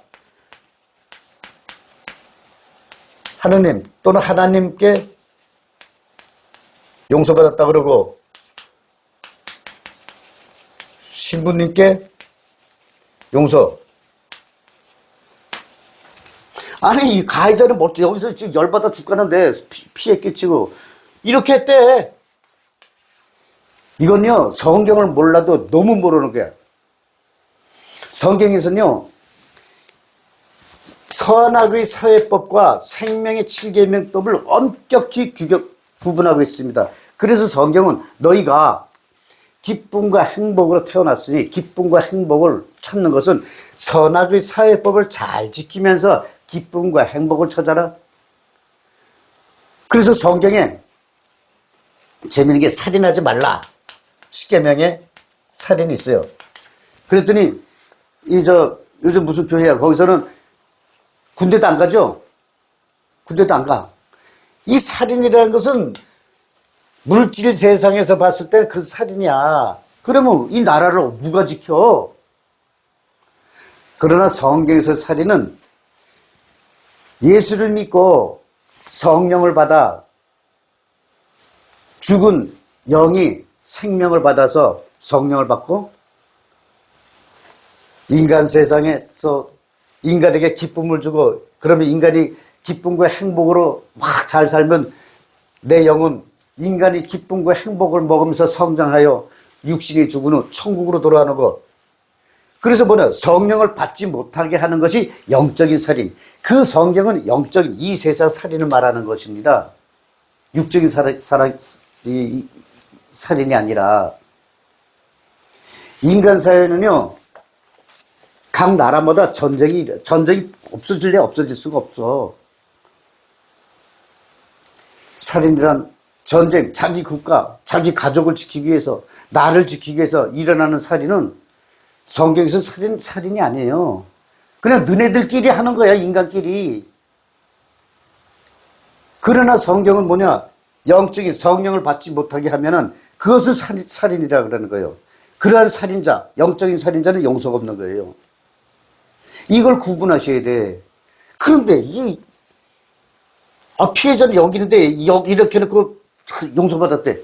하느님 또는 하나님께 용서받았다 그러고 신부님께 용서. 아니 이 가해자는 멀쩡 여기서 지금 열받아 죽겠는데 피해 끼치고 이렇게 했대. 이건요 성경을 몰라도 너무 모르는 거야. 성경에서는요 선악의 사회법과 생명의 칠계명법을 엄격히 구분하고 있습니다. 그래서 성경은 너희가 기쁨과 행복으로 태어났으니 기쁨과 행복을 찾는 것은 선악의 사회법을 잘 지키면서 기쁨과 행복을 찾아라. 그래서 성경에 재미있는 게 살인하지 말라. 십계명에 살인이 있어요. 그랬더니 요즘 무슨 교회야? 거기서는 군대도 안 가죠? 군대도 안 가. 이 살인이라는 것은 물질 세상에서 봤을 때 그 살인이야. 그러면 이 나라를 누가 지켜? 그러나 성경에서 살인은 예수를 믿고 성령을 받아 죽은 영이 생명을 받아서 성령을 받고 인간 세상에서 인간에게 기쁨을 주고 그러면 인간이 기쁨과 행복으로 막 잘 살면 내 영은 인간이 기쁨과 행복을 먹으면서 성장하여 육신이 죽은 후 천국으로 돌아가는 것. 그래서 뭐냐 성령을 받지 못하게 하는 것이 영적인 살인. 그 성경은 영적인 이 세상 살인을 말하는 것입니다. 육적인 살인이 아니라. 인간 사회는요 각 나라마다 전쟁이 없어질래 없어질 수가 없어. 살인이란 전쟁, 자기 국가, 자기 가족을 지키기 위해서, 나를 지키기 위해서 일어나는 살인은 성경에서 살인이 아니에요. 그냥 너네들끼리 하는 거야, 인간끼리. 그러나 성경은 뭐냐? 영적인 성령을 받지 못하게 하면은 그것을 살인이라 그러는 거예요. 그러한 살인자, 영적인 살인자는 용서가 없는 거예요. 이걸 구분하셔야 돼. 그런데 피해자는 여기 있는데 이렇게 해놓고 용서받았대.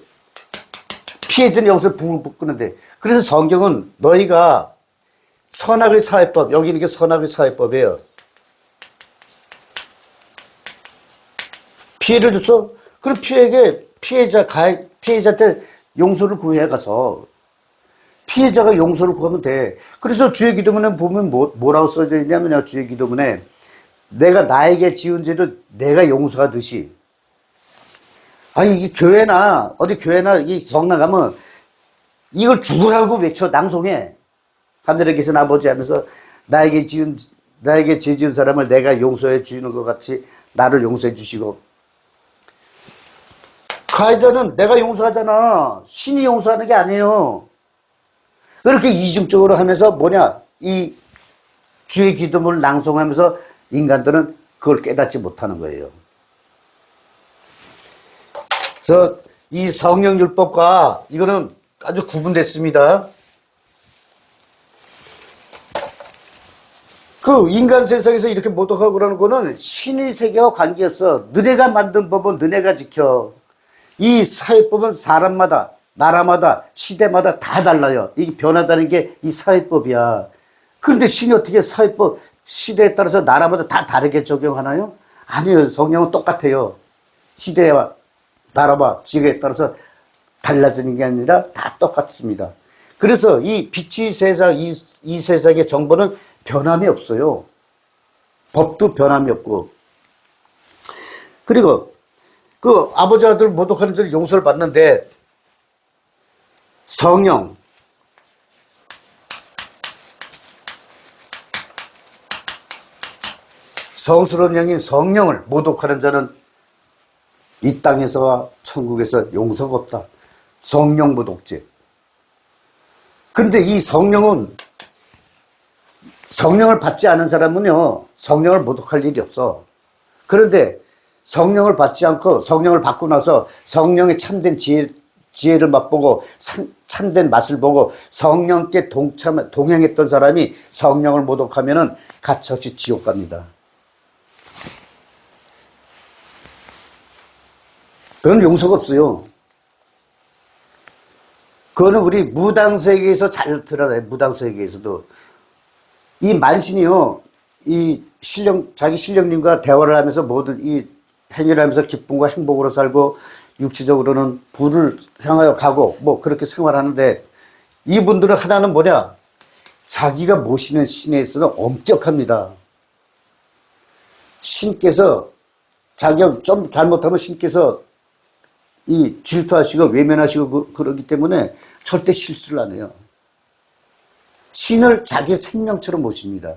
피해자는 여기서 불을 끄는데. 그래서 성경은 너희가 선악의 사회법, 여기 있는 게 선악의 사회법이에요. 피해를 줬어? 그럼 피해자한테 용서를 구해 가서 피해자가 용서를 구하면 돼. 그래서 주의 기도문에 보면 뭐라고 써져 있냐면요. 주의 기도문에 내가 나에게 지은 죄를 내가 용서하듯이 아니, 이게 교회나, 어디 교회나, 이 성당 가면 이걸 죽으라고 외쳐, 낭송해. 하늘에 계신 아버지 하면서 나에게 죄 지은 사람을 내가 용서해 주는 것 같이 나를 용서해 주시고. 가해자는 내가 용서하잖아. 신이 용서하는 게 아니에요. 그렇게 이중적으로 하면서 이 주의 기도문을 낭송하면서 인간들은 그걸 깨닫지 못하는 거예요. 그래서 이 성령율법과 이거는 아주 구분됐습니다. 그 인간 세상에서 이렇게 모독하고 그러는 거는 신의 세계와 관계없어. 너네가 만든 법은 너네가 지켜. 이 사회법은 사람마다, 나라마다, 시대마다 다 달라요. 이게 변하다는 게 이 사회법이야. 그런데 신이 어떻게 사회법, 시대에 따라서 나라마다 다 다르게 적용하나요? 아니요. 성령은 똑같아요. 시대와 나라와 지역에 따라서 달라지는 게 아니라 다 똑같습니다. 그래서 이 빛의 세상, 이 세상의 정보는 변함이 없어요. 법도 변함이 없고. 그리고 그 아버지 아들 모독하는 자를 용서를 받는데 성령, 성스러운 영인 성령을 모독하는 자는 이 땅에서와 천국에서 용서가 없다. 성령 모독죄. 그런데 이 성령을 받지 않은 사람은요, 성령을 모독할 일이 없어. 그런데 성령을 받지 않고 성령을 받고 나서 성령의 참된 지혜를 맛보고 참된 맛을 보고 성령께 동행했던 사람이 성령을 모독하면은 가차없이 지옥 갑니다. 그건 용서가 없어요. 그거는 우리 무당세계에서 잘 드러나요. 무당세계에서도. 이 만신이요, 자기 신령님과 대화를 하면서 모든 이 행위를 하면서 기쁨과 행복으로 살고 육체적으로는 부를 향하여 가고 뭐 그렇게 생활하는데 이분들은 하나는 자기가 모시는 신에서는 엄격합니다. 신께서 자기가 좀 잘못하면 신께서 질투하시고 외면하시고 그러기 때문에 절대 실수를 안 해요. 신을 자기 생명처럼 모십니다.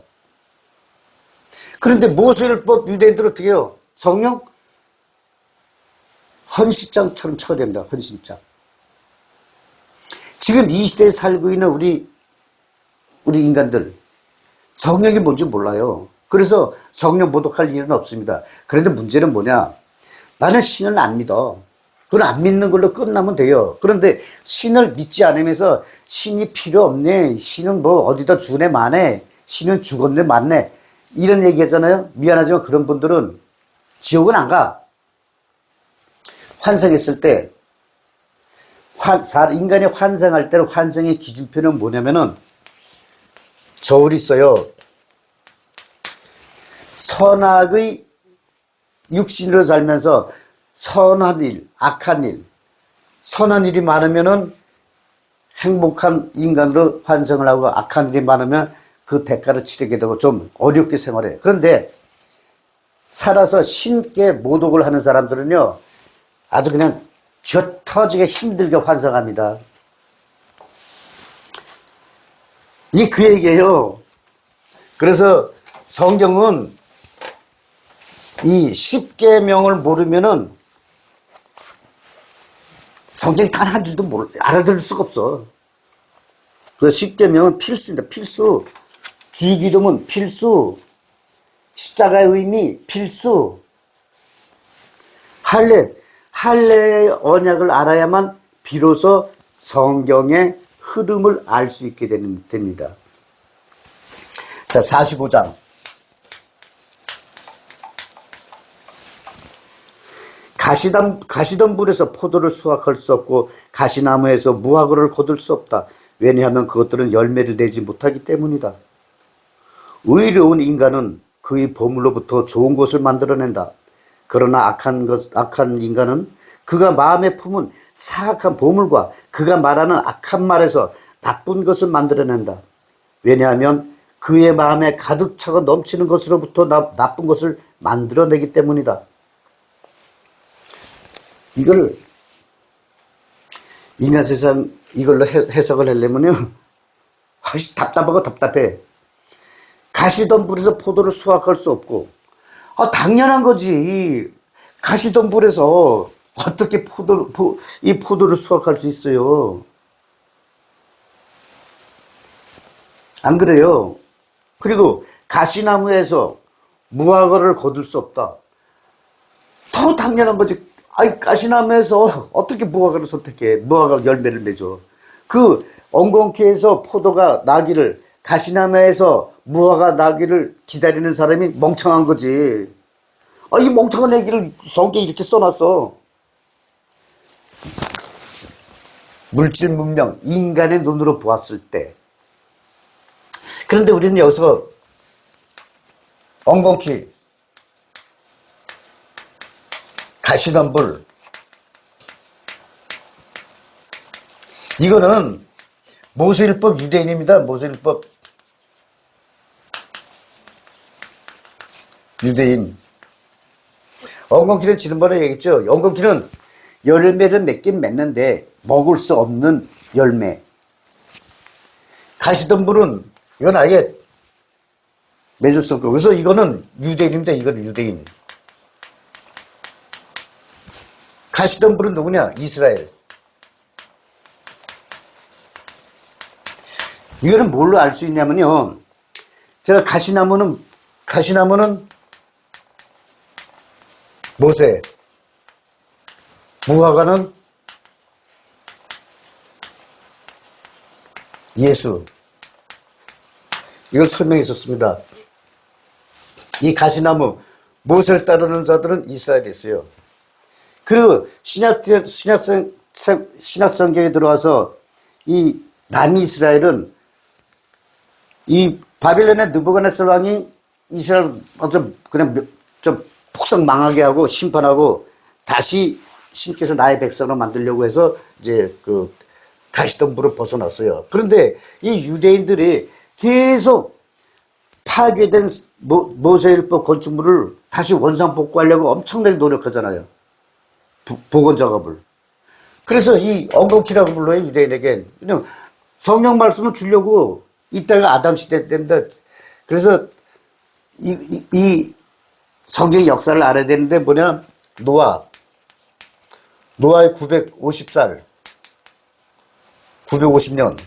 그런데 모세율법 유대인들은 어떻게 해요? 성령? 헌신장처럼 처리합니다. 헌신장. 지금 이 시대에 살고 있는 우리 인간들 성령이 뭔지 몰라요. 그래서 성령 모독할 일은 없습니다. 그런데 문제는 나는 신을 안 믿어. 그건 안 믿는 걸로 끝나면 돼요. 그런데 신을 믿지 않으면서 신이 필요 없네. 신은 어디다 주네 마네. 신은 죽었네 맞네. 이런 얘기 하잖아요. 미안하지만 그런 분들은 지옥은 안 가. 환생했을 때, 인간이 환생할 때는 환생의 기준표는 뭐냐면은 저울이 있어요. 선악의 육신으로 살면서 선한 일, 악한 일, 선한 일이 많으면은 행복한 인간으로 환생을 하고 악한 일이 많으면 그 대가를 치르게 되고 좀 어렵게 생활해요. 그런데 살아서 신께 모독을 하는 사람들은요, 아주 그냥 쥐어 터지게 힘들게 환생합니다. 이 그 얘기예요. 그래서 성경은 이 10계명을 모르면은 성경이 단 한 줄도 알아들을 수가 없어. 그 10계명은 필수입니다. 필수. 주기도문 필수. 십자가의 의미 필수. 할례의 언약을 알아야만 비로소 성경의 흐름을 알 수 있게 됩니다. 자, 45장. 가시덤불에서 포도를 수확할 수 없고 가시나무에서 무화과를 거둘 수 없다. 왜냐하면 그것들은 열매를 내지 못하기 때문이다. 의로운 인간은 그의 보물로부터 좋은 것을 만들어낸다. 그러나 악한 인간은 그가 마음에 품은 사악한 보물과 그가 말하는 악한 말에서 나쁜 것을 만들어낸다. 왜냐하면 그의 마음에 가득 차고 넘치는 것으로부터 나쁜 것을 만들어내기 때문이다. 이걸 인간 세상 이걸로 해석을 하려면요. 아주 답답하고 답답해. 가시덤불에서 포도를 수확할 수 없고, 당연한 거지. 가시덤불에서 어떻게 이 포도를 수확할 수 있어요? 안 그래요? 그리고 가시나무에서 무화과를 거둘 수 없다. 더 당연한 거지. 가시나무에서 어떻게 무화과를 선택해? 무화과 열매를 맺어. 그 엉겅퀴에서 포도가 나기를, 가시나무에서 무화과 나기를 기다리는 사람이 멍청한 거지. 이 멍청한 얘기를 성경에 이렇게 써놨어. 물질 문명, 인간의 눈으로 보았을 때. 그런데 우리는 여기서 엉겅퀴, 가시덤불, 이거는 모세율법 유대인입니다. 모세율법 유대인. 엉겅퀴는 지난번에 얘기했죠. 엉겅퀴는 열매를 맺긴 맺는데 먹을 수 없는 열매. 가시덤불은 이건 아예 맺을 수 없고, 그래서 이거는 유대인입니다. 이거는 유대인. 가시덤불은 누구냐? 이스라엘. 이거는 뭘로 알 수 있냐면요. 제가 가시나무는 모세, 무화과는 예수. 이걸 설명했었습니다. 이 가시나무, 모세를 따르는 자들은 이스라엘에 있어요. 그리고 신약성경에 들어와서 이 남이스라엘은 이 바빌론의 느부갓네살 왕이 이스라엘 그냥 좀 폭삭 망하게 하고 심판하고 다시 신께서 나의 백성으로 만들려고 해서 이제 그 가시덤불을 벗어났어요. 그런데 이 유대인들이 계속 파괴된 모세율법 건축물을 다시 원상복구하려고 엄청나게 노력하잖아요. 복원 작업을. 그래서 이 엉겅퀴라고 불러요, 유대인에겐. 그냥 성령 말씀을 주려고 이때가 아담 시대 때입니다. 그래서 이 성경의 역사를 알아야 되는데 뭐냐? 노아의 950살, 950년.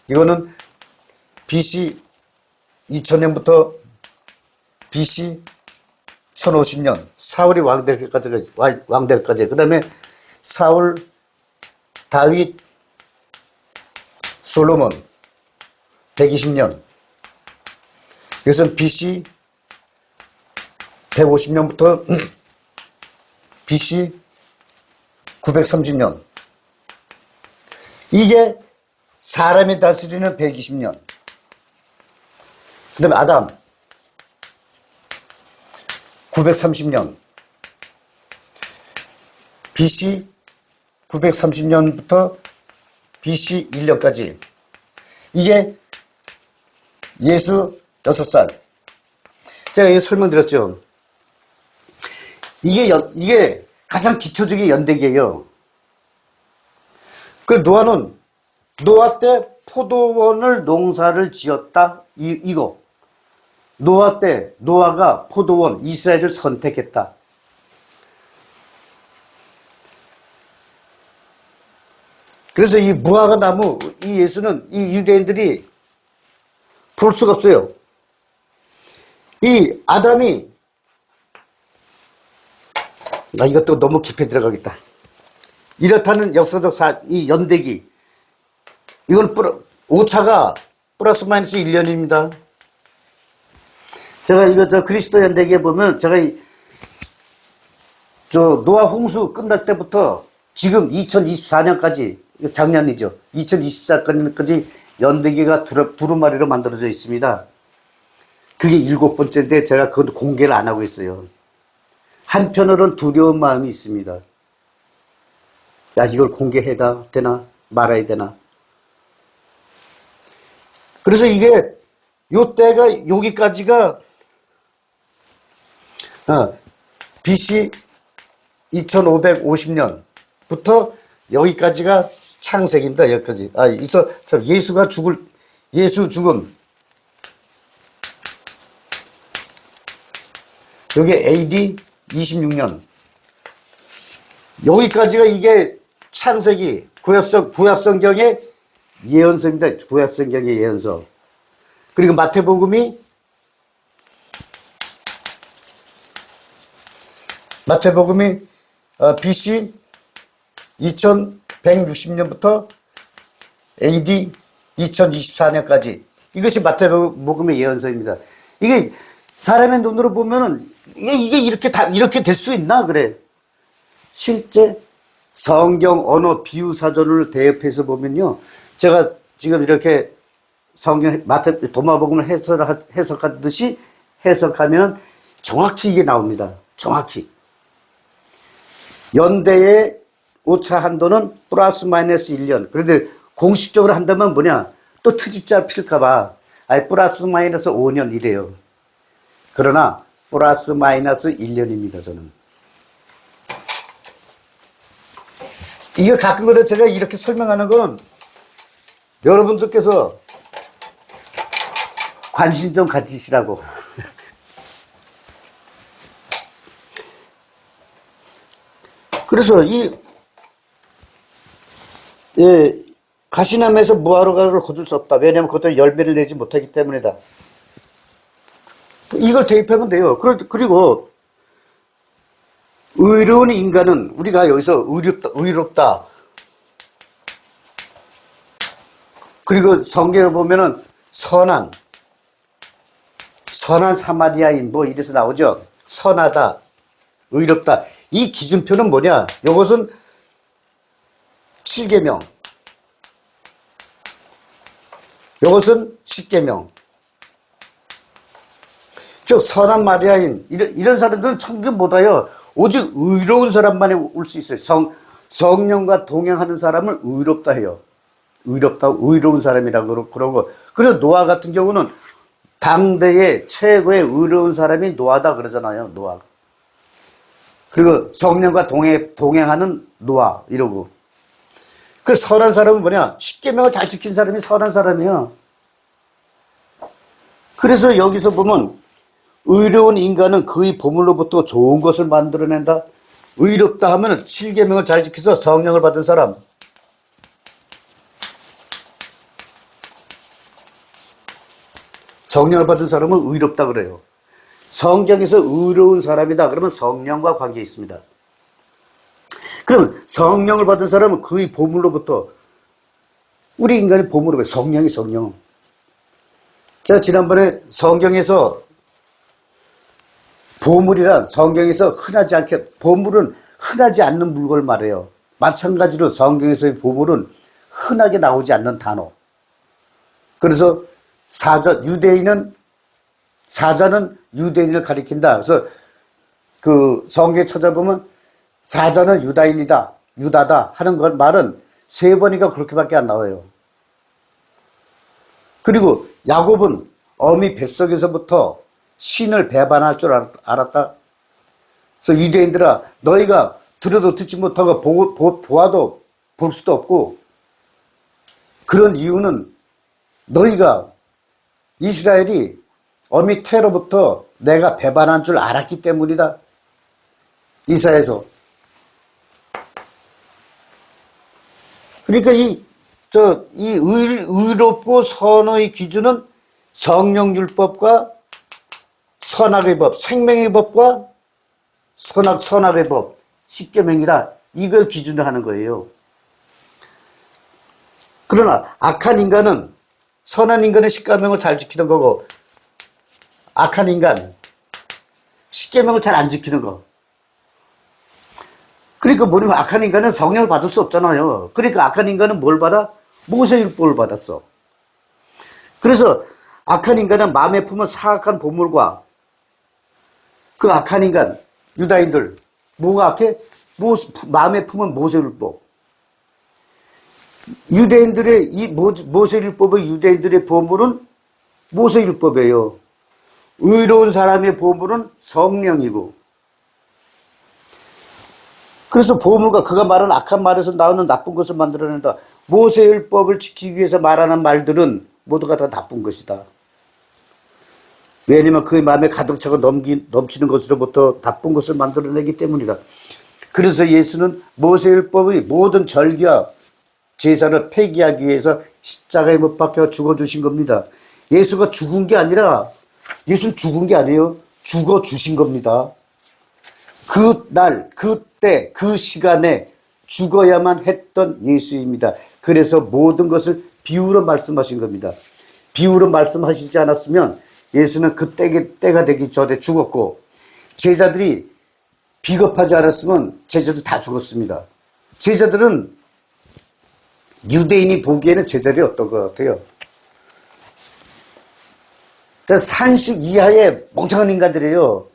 이거는 BC 2000년부터 BC 1050년. 사울이 왕될 때까지. 그 다음에 사울, 다윗, 솔로몬 120년. 이것은 BC 150년부터 BC 930년. 이게 사람이 다스리는 120년. 그 다음에 아담 930년. BC 930년부터 BC 1년까지. 이게 예수 6살. 제가 이거 설명드렸죠. 이게 가장 기초적인 연대기예요. 그 노아 때 포도원을 농사를 지었다. 이거. 노아 때 노아가 포도원 이스라엘을 선택했다. 그래서 이 무화과 나무, 이 예수는 이 유대인들이 볼 수가 없어요. 이 아담이, 이것도 너무 깊이 들어가겠다. 이렇다는 역사적 이 연대기. 이건 오차가 플러스 마이너스 1년입니다. 제가 이거 그리스도 연대기에 보면 제가 노아 홍수 끝날 때부터 지금 2024년까지, 작년이죠. 2024년까지 연대기가 두루마리로 만들어져 있습니다. 그게 7번째인데 제가 그건 공개를 안 하고 있어요. 한편으로는 두려운 마음이 있습니다. 야, 이걸 공개해야 되나? 말아야 되나? 그래서 이게, 요 때가, 여기까지가, BC 2550년부터 여기까지가 창세기입니다. 여기까지. 예수 죽음. 여기 AD 26년. 여기까지가 이게 창세기, 구약성경의 예언서입니다. 구약성경의 예언서. 그리고 마태복음이 BC 2160년부터 AD 2024년까지 이것이 마태복음의 예언서입니다. 이게 사람의 눈으로 보면은 이게 이렇게 될 수 있나 그래. 실제 성경 언어 비유 사전을 대입해서 보면요, 제가 지금 이렇게 성경 도마복음을 해석하듯이 해석하면 정확히 이게 나옵니다. 정확히. 연대의 오차 한도는 플러스 마이너스 1년. 그런데 공식적으로 한다면 뭐냐? 또 트집자 필까봐 플러스 마이너스 5년 이래요. 그러나 플러스 마이너스 1년입니다. 저는. 이거 가끔 거다 제가 이렇게 설명하는 건 여러분들께서 관심 좀 가지시라고. 그래서 가시남에서 무화과를 거둘 수 없다. 왜냐하면 그것들은 열매를 내지 못하기 때문이다. 이걸 대입하면 돼요. 그리고 의로운 인간은, 우리가 여기서 의롭다. 그리고 성경을 보면은 선한 사마리아인 이래서 나오죠. 선하다, 의롭다. 이 기준표는 뭐냐? 이것은 7계명, 이것은 10계명. 즉 선한 마리아인 이런 사람들은 천국 못 와요. 오직 의로운 사람만이 올 수 있어요. 성령과 동행하는 사람을 의롭다 해요. 의로운 사람이라고 그러고. 그리고 노아 같은 경우는 당대의 최고의 의로운 사람이 노아다 그러잖아요. 노아. 그리고 성령과 동행하는 노아 이러고. 그 선한 사람은 뭐냐? 십계명을 잘 지킨 사람이 선한 사람이에요. 그래서 여기서 보면 의로운 인간은 그의 보물로부터 좋은 것을 만들어낸다. 의롭다 하면 7계명을 잘 지켜서 성령을 받은 사람. 성령을 받은 사람은 의롭다 그래요. 성경에서 의로운 사람이다 그러면 성령과 관계 있습니다. 그러면 성령을 받은 사람은 그의 보물로부터, 우리 인간의 보물은 성령. 제가 지난번에 성경에서 보물이란 성경에서 흔하지 않게, 보물은 흔하지 않는 물건을 말해요. 마찬가지로 성경에서의 보물은 흔하게 나오지 않는 단어. 그래서 사자는 유대인을 가리킨다. 그래서 그 성경에 찾아보면 사자는 유다다 하는 말은 3번이가 그렇게밖에 안 나와요. 그리고 야곱은 어미 뱃속에서부터 신을 배반할 줄 알았다. 그래서 유대인들아, 너희가 들어도 듣지 못하고 보아도 볼 수도 없고, 그런 이유는 너희가, 이스라엘이 어미 태로부터 내가 배반한 줄 알았기 때문이다. 이사야서. 그러니까 이 의롭고 선의 기준은 성령율법과 선악의 법, 생명의 법과 선악의 법, 십계명이라 이걸 기준으로 하는 거예요. 그러나 악한 인간은 선한 인간의 십계명을 잘 지키는 거고, 악한 인간 십계명을 잘 안 지키는 거. 그러니까 뭐냐면 악한 인간은 성령을 받을 수 없잖아요. 그러니까 악한 인간은 뭘 받아? 모세율법을 받았어. 그래서 악한 인간은 마음에 품은 사악한 보물과 그 악한 인간, 유다인들, 뭐가 악해? 마음에 품은 모세율법. 모세율법의 유대인들의 보물은 모세율법이에요. 의로운 사람의 보물은 성령이고, 그래서 보물과 그가 말한 악한 말에서 나오는 나쁜 것을 만들어낸다. 모세율법을 지키기 위해서 말하는 말들은 모두가 다 나쁜 것이다. 왜냐면 그의 마음에 가득 차고 넘치는 것으로부터 나쁜 것을 만들어내기 때문이다. 그래서 예수는 모세율법의 모든 절기와 제사를 폐기하기 위해서 십자가에 못 박혀 죽어주신 겁니다. 예수가 죽은 게 아니라, 예수는 죽은 게 아니에요. 죽어주신 겁니다. 그 날, 그때, 그 시간에 죽어야만 했던 예수입니다. 그래서 모든 것을 비유로 말씀하신 겁니다. 비유로 말씀하시지 않았으면 예수는 그 때가 되기 전에 죽었고, 제자들이 비겁하지 않았으면 제자들 다 죽었습니다. 제자들은 유대인이 보기에는 제자들이 어떤 것 같아요? 산식 이하의 멍청한 인간들이에요.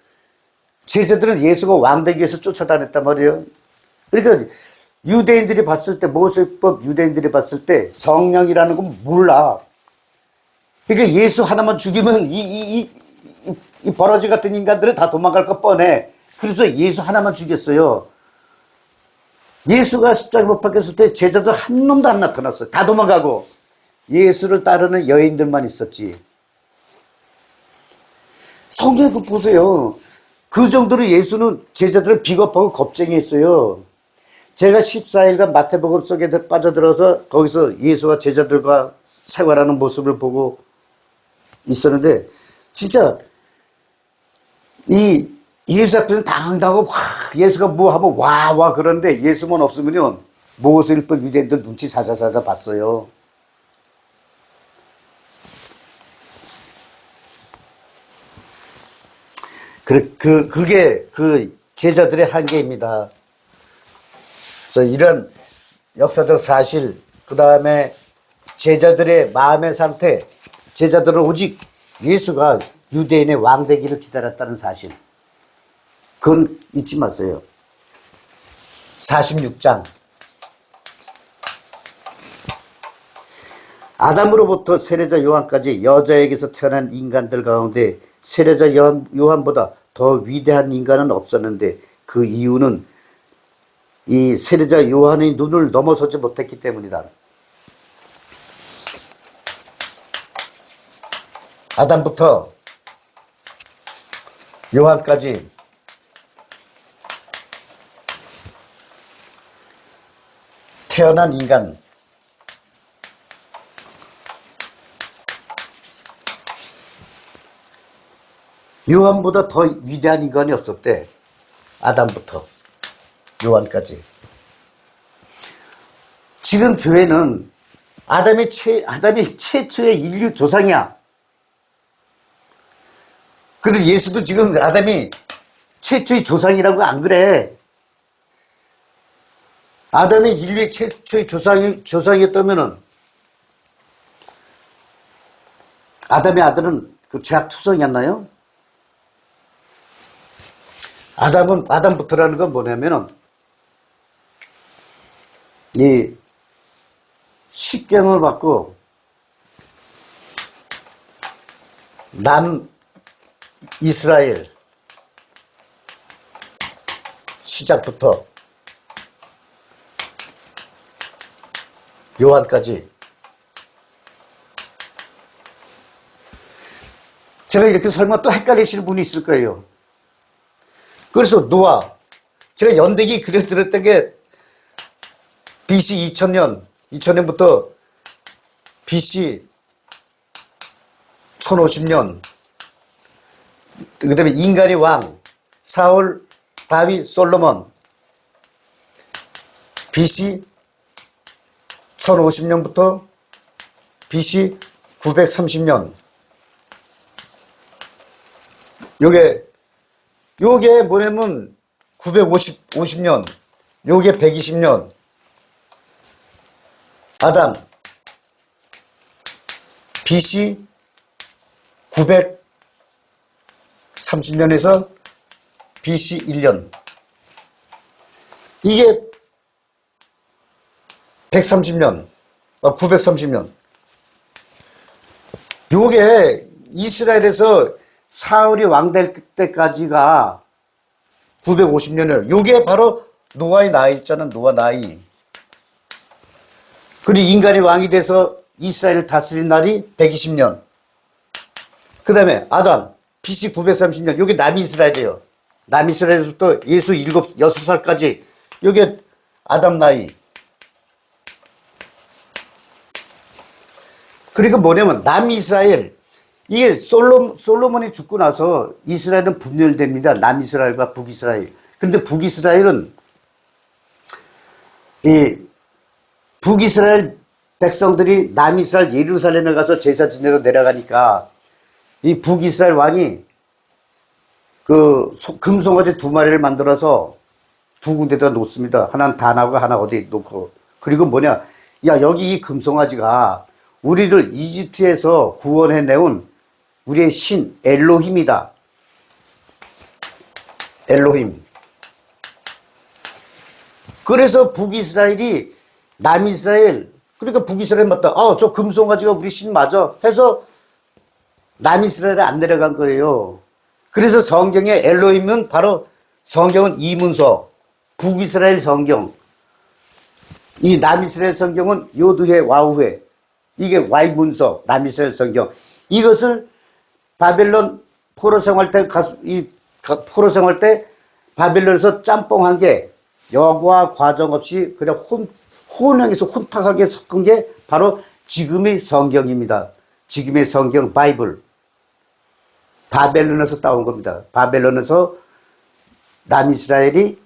제자들은 예수가 왕 되기 위해서 쫓아다녔단 말이에요. 그러니까 유대인들이 봤을 때, 모세법 유대인들이 봤을 때 성령이라는 건 몰라. 그러니까 예수 하나만 죽이면 이 버러지 같은 인간들은 다 도망갈 거 뻔해. 그래서 예수 하나만 죽였어요. 예수가 십자가에 못 박혔을 때 제자들 한 놈도 안 나타났어요. 다 도망가고 예수를 따르는 여인들만 있었지. 성경 그 보세요. 그 정도로 예수는 제자들을 비겁하고 겁쟁이했어요. 제가 14일간 마태복음 속에 빠져들어서 거기서 예수와 제자들과 생활하는 모습을 보고 있었는데, 진짜 이 예수 앞에는 당당하고 예수가 뭐 하면 와 그러는데 예수만 없으면요 모세율법 유대인들 눈치 자자자자 봤어요. 그게 그 제자들의 한계입니다. 그래서 이런 역사적 사실, 그 다음에 제자들의 마음의 상태, 제자들은 오직 예수가 유대인의 왕 되기를 기다렸다는 사실, 그건 잊지 마세요. 46장. 아담으로부터 세례자 요한까지 여자에게서 태어난 인간들 가운데 세례자 요한보다 더 위대한 인간은 없었는데, 그 이유는 이 세례자 요한의 눈을 넘어서지 못했기 때문이다. 아담부터 요한까지 태어난 인간, 요한보다 더 위대한 인간이 없었대. 아담부터 요한까지. 지금 교회는 아담이 최초의 인류 조상이야. 그런데 예수도 지금 아담이 최초의 조상이라고 안 그래. 아담이 인류의 최초의 조상이었다면은, 아담의 아들은 그 죄악 투성이었나요? 아담부터라는 건 뭐냐면은, 이 십경을 받고 남 이스라엘 시작부터 요한까지, 제가 이렇게 설마 또 헷갈리시는 분이 있을 거예요. 그래서 노아, 제가 연대기 그려드렸던 게 BC 2000년부터 BC 1050년, 그 다음에 인간의 왕, 사울, 다윗, 솔로몬, BC 1050년부터 BC 930년. 요게 뭐냐면 950년, 요게 120년. 아담, BC 930년에서 BC 1년. 이게 130년, 930년. 요게 이스라엘에서 사울이 왕 될 때까지가 950년이에요. 요게 바로 노아의 나이 있잖아, 노아 나이. 그리고 인간이 왕이 돼서 이스라엘을 다스린 날이 120년. 그 다음에 아담, BC 930년. 여기 남이스라엘이에요. 남이스라엘에서부터 예수 6살까지. 여기 아담 나이. 그러니까 뭐냐면 남이스라엘. 이게 솔로몬이 죽고 나서 이스라엘은 분열됩니다. 남이스라엘과 북이스라엘. 근데 북이스라엘은 이 북이스라엘 백성들이 남이스라엘 예루살렘에 가서 제사 지내러 내려가니까 이 북이스라엘 왕이 그 금송아지 2마리를 만들어서 2군데다 놓습니다. 하나는 단하고 하나 어디 놓고. 그리고 뭐냐, 야, 여기 이 금송아지가 우리를 이집트에서 구원해내온 우리의 신 엘로힘이다. 엘로힘. 그래서 북이스라엘이 남이스라엘, 그러니까 북이스라엘 맞다. 저 금송아지가 우리 신 맞아. 해서 남이스라엘에 안 내려간 거예요. 그래서 성경에 엘로힘은 바로 성경은 이문서, 북이스라엘 성경. 이 남이스라엘 성경은 요드회, 와우회. 이게 Y문서, 남이스라엘 성경. 이것을 바벨론 포로 생활 때, 포로 생활 때 바벨론에서 짬뽕한 게 여과 과정 없이 그냥 혼용해서 혼탁하게 섞은 게 바로 지금의 성경입니다. 지금의 성경, 바이블. 바벨론에서 따온 겁니다. 바벨론에서 남이스라엘이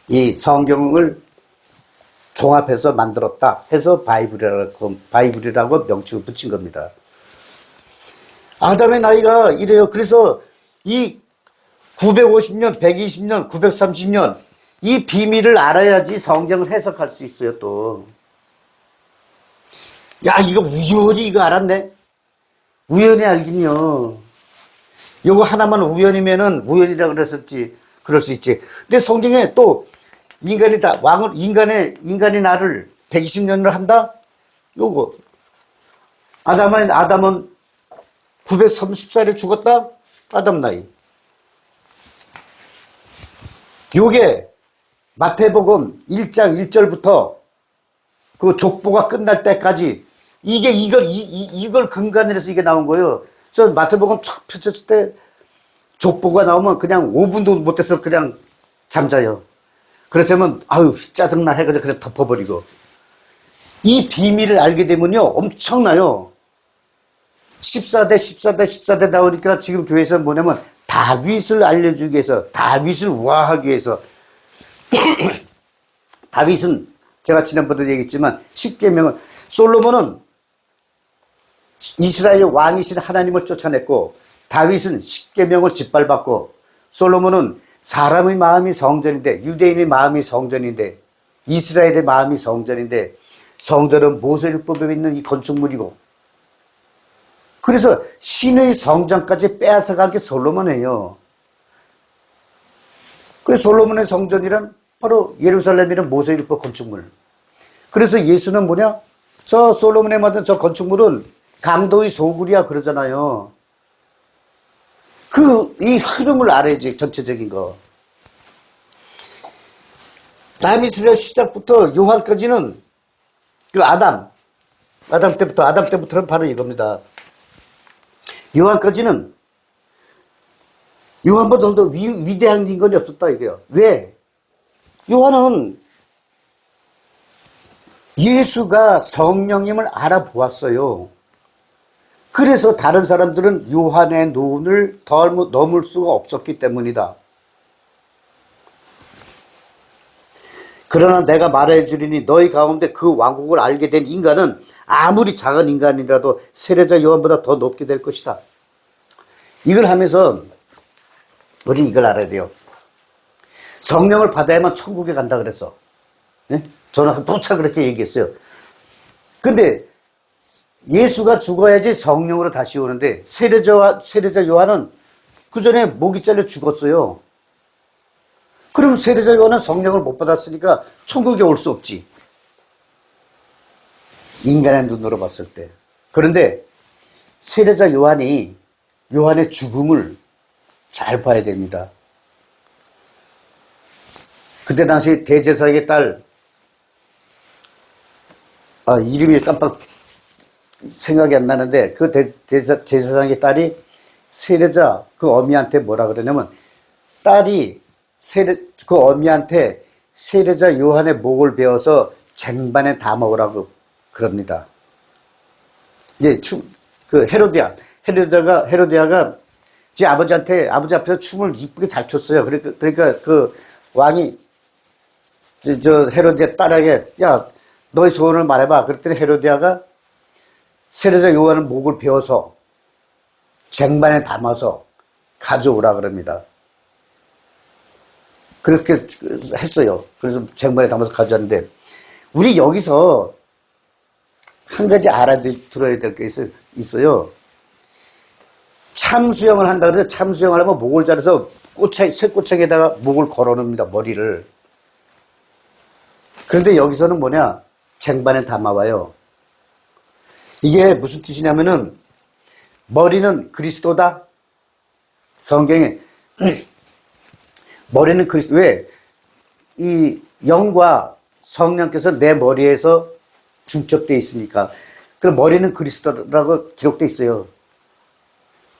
이 성경을 종합해서 만들었다 해서 바이블이라고 명칭을 붙인 겁니다. 아담의 나이가 이래요. 그래서 이 950년, 120년, 930년 이 비밀을 알아야지 성경을 해석할 수 있어요. 또 야, 이거 우연히 이거 알았네. 우연히 알긴요. 요거 하나만 우연이면은 우연이라 그랬었지. 그럴 수 있지. 근데 성경에 또 인간이다. 인간이 나를 120년을 한다? 요거. 아담은 930살에 죽었다? 아담 나이. 요게 마태복음 1장 1절부터 그 족보가 끝날 때까지 이걸 근간으로 해서 이게 나온 거예요. 저 마태복음 쫙 펼쳤을 때 족보가 나오면 그냥 5분도 못해서 그냥 잠자요. 그렇다면 아유 짜증나 해가지고 그냥 덮어버리고. 이 비밀을 알게 되면요 엄청나요. 14대 나오니까 지금 교회에서 뭐냐면 다윗을 알려주기 위해서, 다윗을 우아하기 위해서. 다윗은 제가 지난번에도 얘기했지만 10계명은 솔로몬은 이스라엘의 왕이신 하나님을 쫓아냈고 다윗은 10계명을 짓밟았고 솔로몬은 사람의 마음이 성전인데, 유대인의 마음이 성전인데, 이스라엘의 마음이 성전인데, 성전은 모세율법에 있는 이 건축물이고, 그래서 신의 성전까지 빼앗아간 게 솔로몬이에요. 그래서 솔로몬의 성전이란 바로 예루살렘이란 모세율법 건축물. 그래서 예수는 뭐냐? 저 솔로몬에 만든 저 건축물은 강도의 소굴이야 그러잖아요. 이 흐름을 알아야지, 전체적인 거. 남이스라엘 시작부터 요한까지는 그 아담 때부터는 바로 이겁니다. 요한까지는 요한보다 더 위대한 인간이 없었다 이거예요. 왜? 요한은 예수가 성령님을 알아보았어요. 그래서 다른 사람들은 요한의 눈을 넘을 수가 없었기 때문이다. 그러나 내가 말해주리니 너희 가운데 그 왕국을 알게 된 인간은 아무리 작은 인간이라도 세례자 요한보다 더 높게 될 것이다. 이걸 하면서 우리 이걸 알아야 돼요. 성령을 받아야만 천국에 간다 그랬어. 네? 저는 누차 그렇게 얘기했어요. 근데 예수가 죽어야지 성령으로 다시 오는데 세례자 요한은 그 전에 목이 잘려 죽었어요. 그럼 세례자 요한은 성령을 못 받았으니까 천국에 올 수 없지. 인간의 눈으로 봤을 때. 그런데 세례자 요한의 죽음을 잘 봐야 됩니다. 그때 당시 대제사장의 딸, 이름이 깜빡 생각이 안 나는데, 그 제사장의 딸이 세례자 그 어미한테 뭐라 그러냐면, 딸이 그 어미한테 세례자 요한의 목을 베어서 쟁반에 담아오라고 그럽니다. 이제 그 헤로디아가 제 아버지 앞에서 춤을 이쁘게 잘 췄어요. 그러니까 그 왕이 저 헤로디아 딸에게, 야, 너의 소원을 말해봐. 그랬더니 헤로디아가 세례자 요한의 목을 베어서 쟁반에 담아서 가져오라 그럽니다. 그렇게 했어요. 그래서 쟁반에 담아서 가져왔는데, 우리 여기서 한 가지 알아들어야 될 게 있어요. 참수영을 한다 그래서 참수영을 하면 목을 자르서 쇠꼬챙에다가 목을 걸어놓습니다. 머리를. 그런데 여기서는 뭐냐? 쟁반에 담아와요. 이게 무슨 뜻이냐면은, 머리는 그리스도다. 성경에 머리는 그리스도. 왜? 이 영과 성령께서 내 머리에서 중첩되어 있으니까. 그럼 머리는 그리스도라고 기록되어 있어요.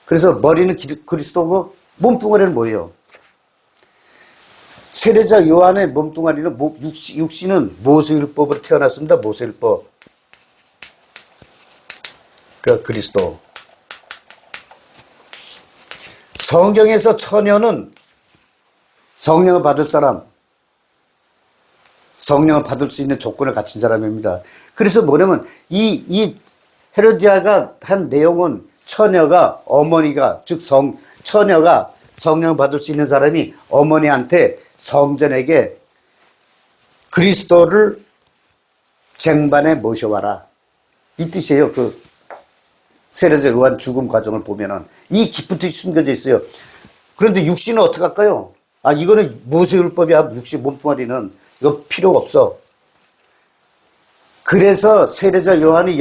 그래서 머리는 그리스도고 몸뚱아리는 뭐예요? 세례자 요한의 몸뚱아리는 육신은 모세율법으로 태어났습니다. 모세율법. 그 그리스도. 성경에서 처녀는 성령을 받을 사람, 성령을 받을 수 있는 조건을 갖춘 사람입니다. 그래서 뭐냐면 이 헤로디아가 한 내용은 처녀가 어머니가 즉 처녀가 성령을 받을 수 있는 사람이 어머니한테 성전에게 그리스도를 쟁반에 모셔와라. 이 뜻이에요. 그 세례자 요한 죽음 과정을 보면은 이 깊은 뜻이 숨겨져 있어요. 그런데 육신은 어떻게 할까요? 이거는 모세율법이야. 육신 몸뚱아리는 이거 필요 없어. 그래서 세례자 요한이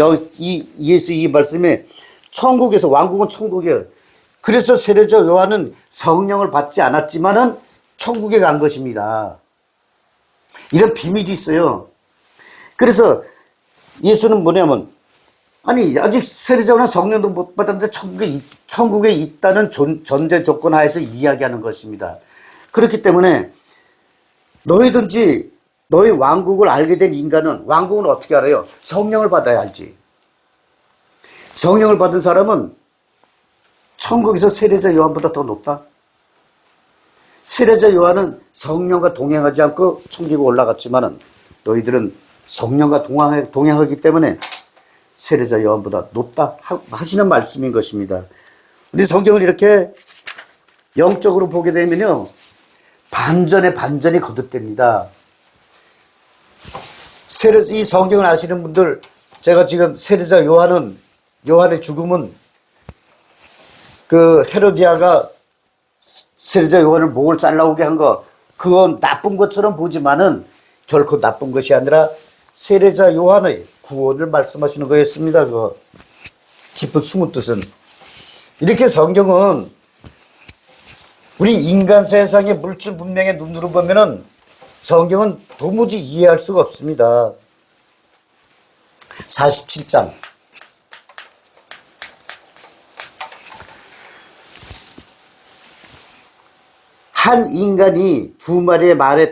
예수 이 말씀에 천국에서, 왕국은 천국이에요. 그래서 세례자 요한은 성령을 받지 않았지만은 천국에 간 것입니다. 이런 비밀이 있어요. 그래서 예수는 뭐냐면, 아직 세례자 요한은 성령도 못 받았는데 천국에 있다는 전제 조건 하에서 이야기하는 것입니다. 그렇기 때문에 너희 왕국을 알게 된 인간은, 왕국은 어떻게 알아요? 성령을 받아야 알지. 성령을 받은 사람은 천국에서 세례자 요한보다 더 높다. 세례자 요한은 성령과 동행하지 않고 천국에 올라갔지만은 너희들은 성령과 동행하기 때문에 세례자 요한보다 높다 하시는 말씀인 것입니다. 우리 성경을 이렇게 영적으로 보게 되면요, 반전에 반전이 거듭됩니다. 이 성경을 아시는 분들, 제가 지금 세례자 요한의 죽음은 그 헤로디아가 세례자 요한을 목을 잘라오게 한 거, 그건 나쁜 것처럼 보지만은 결코 나쁜 것이 아니라 세례자 요한의 구원을 말씀하시는 거였습니다. 그 깊은 숨은 뜻은. 이렇게 성경은 우리 인간 세상의 물질 문명의 눈으로 보면은 성경은 도무지 이해할 수가 없습니다. 47장. 한 인간이 두 마리의 말을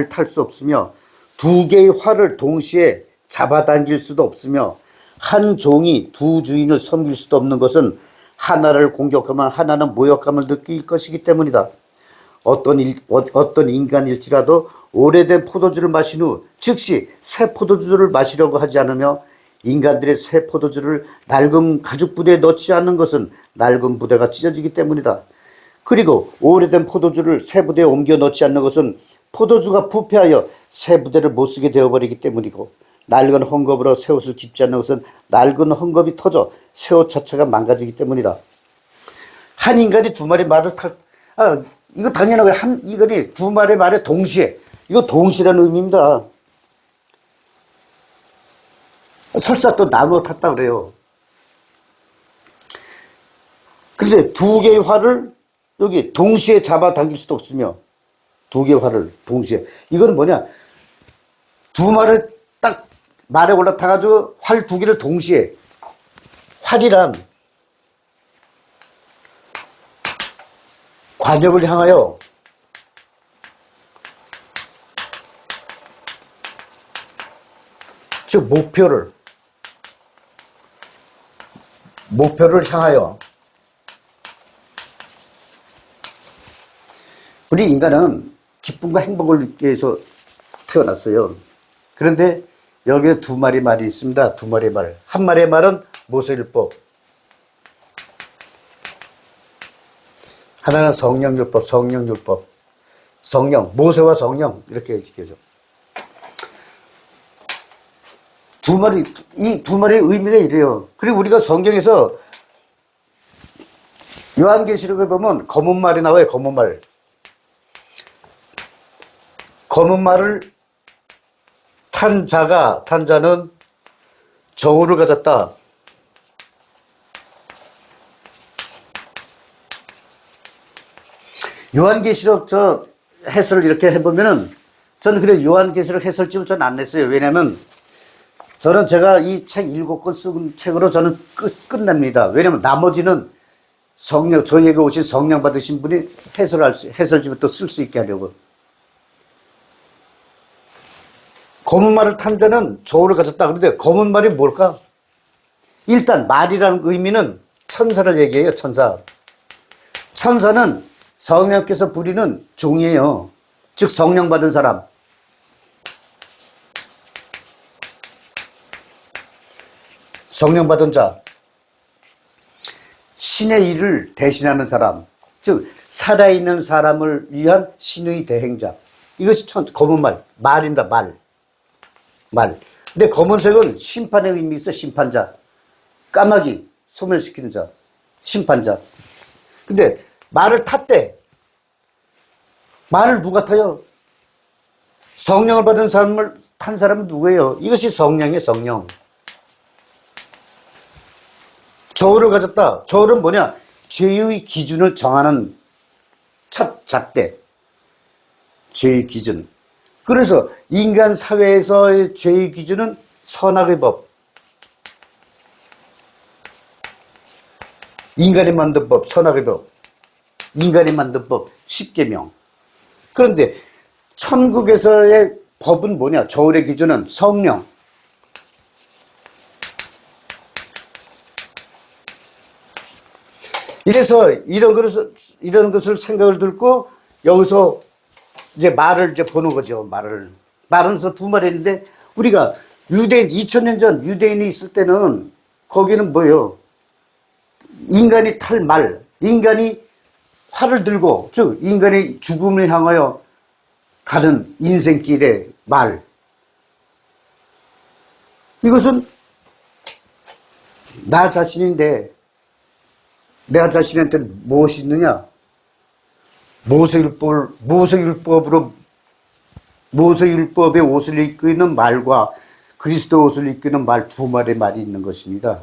탈 수 없으며 두 개의 활을 동시에 잡아당길 수도 없으며 한 종이 두 주인을 섬길 수도 없는 것은 하나를 공격하면 하나는 모욕감을 느낄 것이기 때문이다. 어떤 인간일지라도 오래된 포도주를 마신 후 즉시 새 포도주를 마시려고 하지 않으며 인간들의 새 포도주를 낡은 가죽 부대에 넣지 않는 것은 낡은 부대가 찢어지기 때문이다. 그리고 오래된 포도주를 새 부대에 옮겨 넣지 않는 것은 포도주가 부패하여 새 부대를 못 쓰게 되어버리기 때문이고, 낡은 헝겊으로 새 옷을 깁지 않는 것은 낡은 헝겊이 터져 새 옷 자체가 망가지기 때문이다. 한 인간이 두 마리 말을 이거 당연하고, 한 인간이 두 마리 말에 동시에, 이거 동시라는 의미입니다. 설사 또 나무에 탔다 그래요. 그런데 두 개의 활을 여기 동시에 잡아당길 수도 없으며 두 개의 활을 동시에. 이거는 뭐냐? 두 말을 딱 말에 올라타가지고 활 두 개를 동시에. 활이란 관역을 향하여 즉 목표를 향하여. 우리 인간은 기쁨과 행복을 얻기 위해서 태어났어요. 그런데 여기에 두 마리 말이 있습니다. 두 마리의 말. 한 마리의 말은 모세율법. 하나는 성령율법, 성령율법. 성령, 모세와 성령 이렇게 지켜져. 두 마리, 이 두 마리의 의미가 이래요. 그리고 우리가 성경에서 요한계시록에 보면 검은 말이 나와요. 검은 말. 검은 말을 탄 자는 저울을 가졌다. 요한계시록 저 해설을 이렇게 해보면은 저는 그래 요한계시록 해설집을 저는 안 냈어요. 왜냐면 저는 제가 이 책 7권 쓴 책으로 저는 끝납니다. 왜냐면 나머지는 성령, 저희에게 오신 성령 받으신 분이 해설집을 또 쓸 수 있게 하려고. 검은 말을 탄 자는 저울을 가졌다. 그런데 검은 말이 뭘까? 일단 말이라는 의미는 천사를 얘기해요. 천사. 천사는 성령께서 부리는 종이에요. 즉 성령 받은 사람. 성령 받은 자. 신의 일을 대신하는 사람. 즉 살아있는 사람을 위한 신의 대행자. 이것이 검은 말입니다. 말. 근데 검은색은 심판의 의미 있어. 심판자. 까마귀 소멸시키는 자. 심판자. 근데 말을 탔대. 말을 누가 타요? 성령을 받은 사람을 탄 사람은 누구예요? 이것이 성령이에요. 성령. 저울을 가졌다. 저울은 뭐냐? 죄의 기준을 정하는 첫 잣대. 죄의 기준. 그래서 인간 사회에서의 죄의 기준은 선악의 법. 인간이 만든 법, 선악의 법. 인간이 만든 법, 십계명. 그런데 천국에서의 법은 뭐냐? 저울의 기준은 성령. 이래서 이런 것을 생각을 들고 여기서 이제 말을 이제 보는 거죠. 말은 두 마리 있는데 우리가 유대인 2000년 전 유대인이 있을 때는 거기는 뭐예요? 인간이 탈 말, 인간이 활을 들고 즉 인간의 죽음을 향하여 가는 인생길의 말. 이것은 나 자신인데 내가 자신한테 무엇이 있느냐? 모세율법의 옷을 입고 있는 말과 그리스도 옷을 입고 있는 말 두 마리의 말이 있는 것입니다.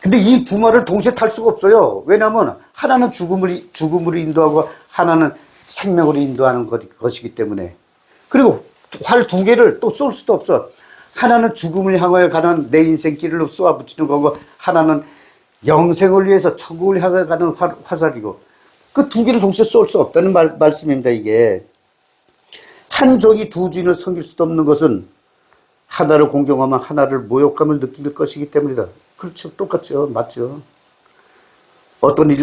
근데 이 두 말을 동시에 탈 수가 없어요. 왜냐하면 하나는 죽음으로 인도하고 하나는 생명으로 인도하는 것이기 때문에. 그리고 활 두 개를 또 쏠 수도 없어. 하나는 죽음을 향하여 가는 내 인생길을 쏘아붙이는 거고 하나는 영생을 위해서 천국을 향해 가는 화살이고 그 두 개를 동시에 쏠 수 없다는 말씀입니다. 이게 한 종이 두 주인을 섬길 수도 없는 것은 하나를 공경하면 하나를 모욕감을 느낄 것이기 때문이다. 그렇죠. 똑같죠. 맞죠. 어떤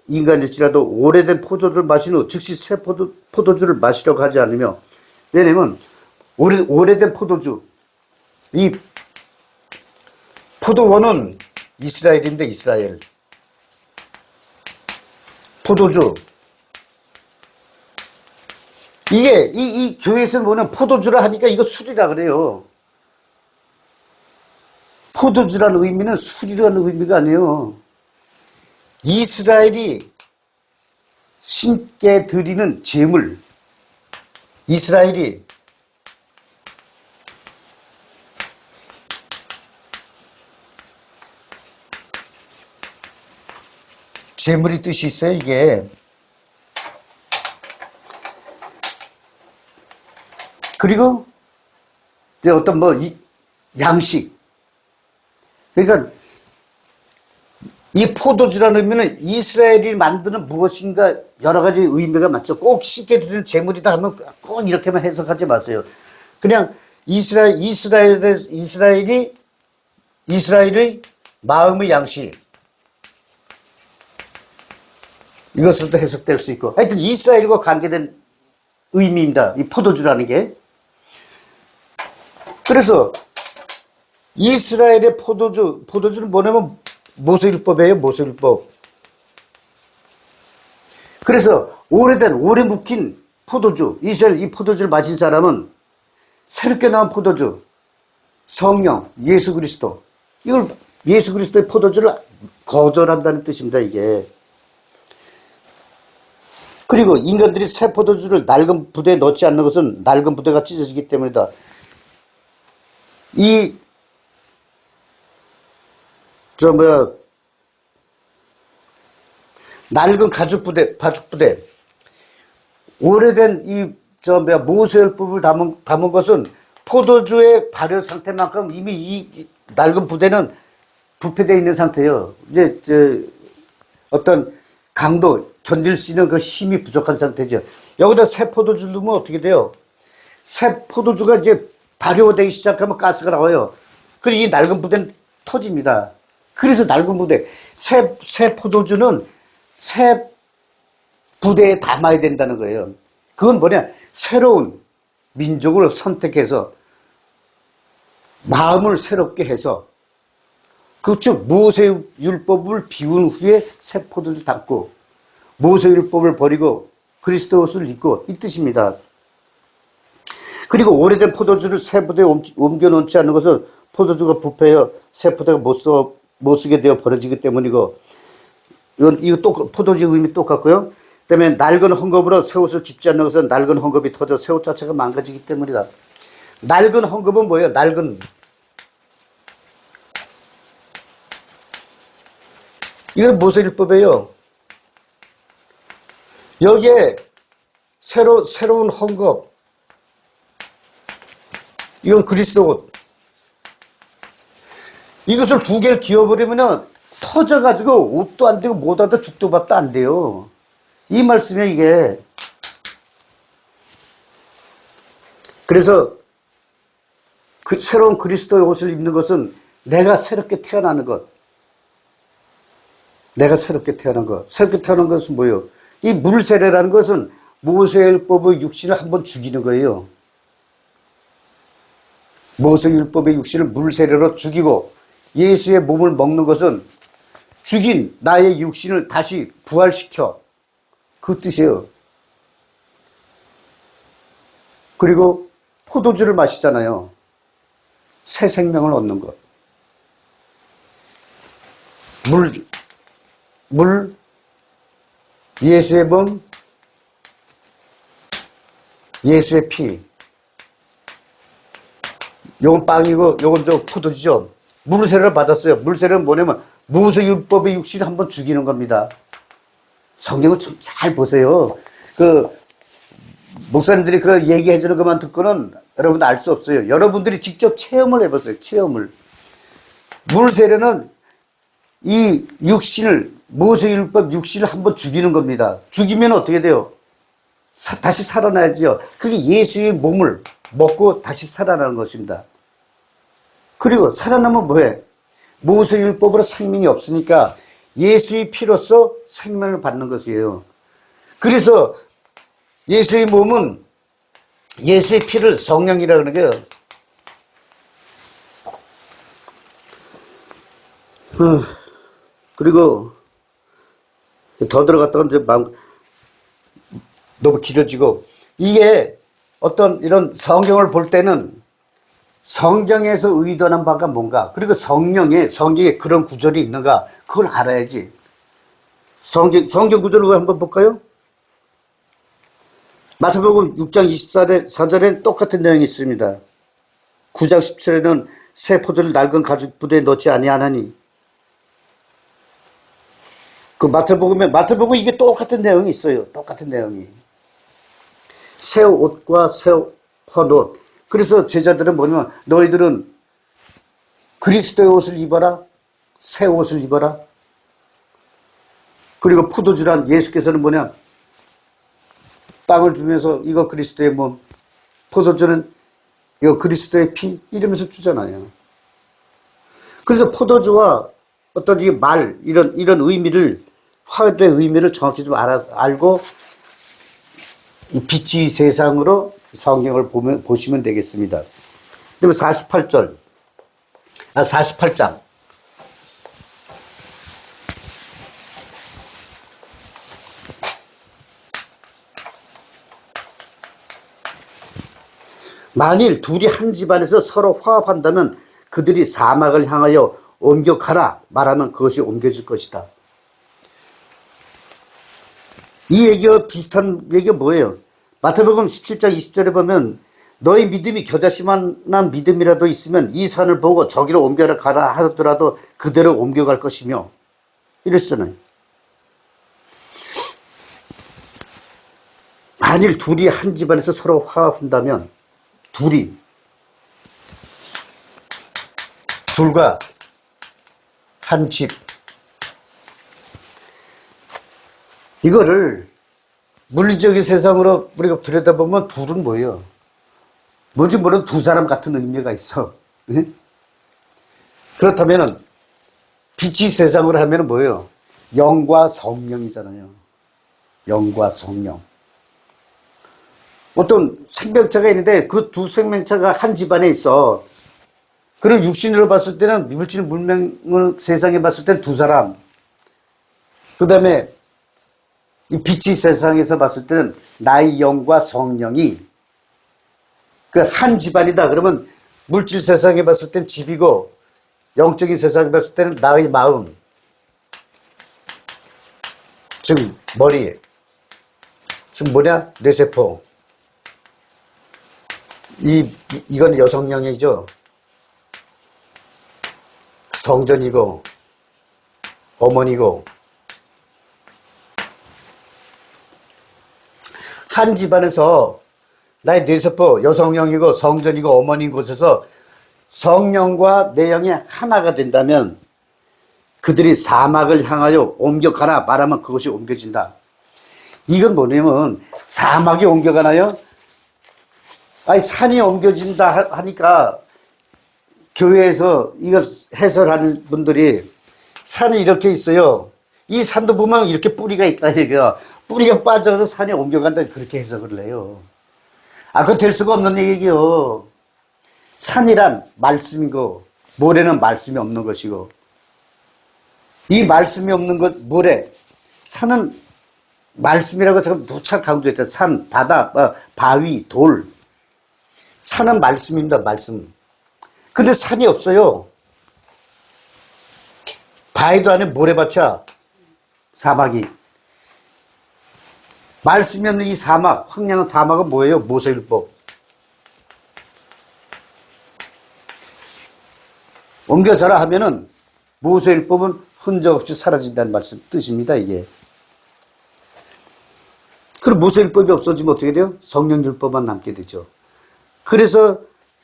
인간일지라도 오래된 포도주를 마신 후 즉시 새 포도주를 마시려고 하지 않으며 왜냐면 오래된 포도주 이 포도원은 이스라엘인데 이스라엘 포도주 이게 이 교회에서 보는 포도주라 하니까 이거 술이라 그래요. 포도주라는 의미는 술이라는 의미가 아니에요. 이스라엘이 신께 드리는 제물 이스라엘이 제물이 뜻이 있어요. 이게 그리고 이제 어떤 뭐 양식. 그러니까 이 포도주라는 의미는 이스라엘이 만드는 무엇인가 여러 가지 의미가 많죠. 꼭 쉽게 드리는 재물이다 하면 꼭 이렇게만 해석하지 마세요. 그냥 이스라엘의 마음의 양식. 이것으로도 해석될 수 있고. 하여튼 이스라엘과 관계된 의미입니다. 이 포도주라는 게. 그래서 이스라엘의 포도주는 뭐냐면 모세율법이에요. 모세율법. 그래서 오래 묵힌 포도주, 이스라엘 이 포도주를 마신 사람은 새롭게 나온 포도주, 성령, 예수 그리스도, 이걸 예수 그리스도의 포도주를 거절한다는 뜻입니다. 이게. 그리고 인간들이 새 포도주를 낡은 부대에 넣지 않는 것은 낡은 부대가 찢어지기 때문이다. 낡은 가죽 부대. 오래된 모세율법을 담은 것은 포도주의 발효 상태만큼 이미 이 낡은 부대는 부패되어 있는 상태예요. 이제 어떤 강도, 견딜 수 있는 그 힘이 부족한 상태죠. 여기다 새 포도주를 넣으면 어떻게 돼요? 새 포도주가 이제 발효되기 시작하면 가스가 나와요. 그리고 이 낡은 부대는 터집니다. 그래서 낡은 부대, 새 포도주는 새 부대에 담아야 된다는 거예요. 그건 뭐냐? 새로운 민족을 선택해서 마음을 새롭게 해서 즉 모세율법을 비운 후에 새 포도주 담고 모세율법을 버리고 그리스도 옷을 입고 이 뜻입니다. 그리고 오래된 포도주를 새 부대에 옮겨 놓지 않는 것은 포도주가 부패하여 새 포도가 못 쓰게 되어 버려지기 때문이고, 이거 포도주 의미 똑같고요. 그다음에 낡은 헝겊으로 새 옷을 깁지 않는 것은 낡은 헝겊이 터져 새 옷 자체가 망가지기 때문이다. 낡은 헝겊은 뭐예요? 이건 모세율법이에요. 여기에 새로운 헝겊, 이건 그리스도 옷. 이것을 두 개를 기어버리면 터져가지고 옷도 안 되고 뭐도 안 되고 죽도 밥도 안 돼요. 이 말씀이에요, 이게. 그래서 새로운 그리스도의 옷을 입는 것은 내가 새롭게 태어나는 것. 내가 새롭게 태어난 것. 새롭게 태어난 것은 뭐예요? 이 물세례라는 것은 모세율법의 육신을 한번 죽이는 거예요. 모세율법의 육신을 물세례로 죽이고 예수의 몸을 먹는 것은 죽인 나의 육신을 다시 부활시켜. 그 뜻이에요. 그리고 포도주를 마시잖아요. 새 생명을 얻는 것. 물, 예수의 몸, 예수의 피. 요건 빵이고 요건 포도주죠. 물세례를 받았어요. 물세례는 뭐냐면 모세율법의 육신을 한번 죽이는 겁니다. 성경을 좀 잘 보세요. 목사님들이 그 얘기해주는 것만 듣고는 여러분들 알 수 없어요. 여러분들이 직접 체험을 해보세요. 체험을. 물세례는 이 모세율법 육신을 한번 죽이는 겁니다. 죽이면 어떻게 돼요? 다시 살아나야죠. 그게 예수의 몸을 먹고 다시 살아나는 것입니다. 그리고 살아나면 뭐해? 모세율법으로 생명이 없으니까 예수의 피로서 생명을 받는 것이에요. 그래서 예수의 몸은 예수의 피를 성령이라고 그러는 거예요. 그리고 더 들어갔다가 이제 너무 길어지고, 이게 어떤 이런 성경을 볼 때는 성경에서 의도하는 바가 뭔가, 그리고 성경에 그런 구절이 있는가, 그걸 알아야지. 성경 구절을 한번 볼까요? 마태복음 6장 24절엔 똑같은 내용이 있습니다. 9장 17절에는 새 포도를 낡은 가죽 부대에 넣지 아니하나니. 마태복음 이게 똑같은 내용이 있어요. 똑같은 내용이. 새 옷과 헛옷. 그래서 제자들은 뭐냐면 너희들은 그리스도의 옷을 입어라. 새 옷을 입어라. 그리고 포도주란 예수께서는 뭐냐 빵을 주면서 이거 그리스도의 몸, 포도주는 이거 그리스도의 피 이러면서 주잖아요. 그래서 포도주와 어떤 이 말 이런 의미를 화의 의미를 정확히 좀 알고 이 빛이 세상으로 성경을 보시면 되겠습니다. 그다음에 48장. 만일 둘이 한 집안에서 서로 화합한다면 그들이 사막을 향하여 옮겨가라 말하면 그것이 옮겨질 것이다. 이 얘기와 비슷한 얘기가 뭐예요? 마태복음 17장 20절에 보면 너희 믿음이 겨자씨만한 믿음이라도 있으면 이 산을 보고 저기로 옮겨라 가라 하더라도 그대로 옮겨갈 것이며 이랬잖아요. 만일 둘이 한 집안에서 서로 화합한다면 둘과 한 집 이거를 물리적인 세상으로 우리가 들여다보면 둘은 뭐예요? 뭔지 모르는 두 사람 같은 의미가 있어. 네? 그렇다면 빛이 세상으로 하면 뭐예요? 영과 성령이잖아요. 영과 성령. 어떤 생명체가 있는데 그 두 생명체가 한 집안에 있어. 그럼 육신으로 봤을 때는 물질 문명을 세상에 봤을 때는 두 사람. 그 다음에 이 빛이 세상에서 봤을 때는 나의 영과 성령이 그 한 집안이다. 그러면 물질 세상에 봤을 때는 집이고 영적인 세상에 봤을 때는 나의 마음. 즉 머리. 즉 뭐냐? 뇌세포. 이건 여성령이죠. 성전이고 어머니고 한 집안에서 나의 뇌세포 여성령이고 성전이고 어머니인 곳에서 성령과 내 영이 하나가 된다면 그들이 사막을 향하여 옮겨가라 말하면 그것이 옮겨진다. 이건 뭐냐면 사막이 옮겨가나요? 아니 산이 옮겨진다 하니까 교회에서 이거 해설하는 분들이 산이 이렇게 있어요. 이 산도 보면 이렇게 뿌리가 있다 이거야. 뿌리가 빠져서 산이 옮겨간다 그렇게 해석을 해요. 그거 될 수가 없는 얘기요. 산이란 말씀이고 모래는 말씀이 없는 것이고 이 말씀이 없는 것 모래 산은 말씀이라고 제가 누차 강조했잖아요. 산, 바다, 바위, 돌 산은 말씀입니다. 말씀. 근데 산이 없어요. 바위도 안에 모래밭이야. 사막이. 말씀이 없는 이 사막, 황량한 사막은 뭐예요? 모세율법. 옮겨져라 하면은 모세율법은 흔적 없이 사라진다는 말씀 뜻입니다. 이게. 그럼 모세율법이 없어지면 어떻게 돼요? 성령율법만 남게 되죠. 그래서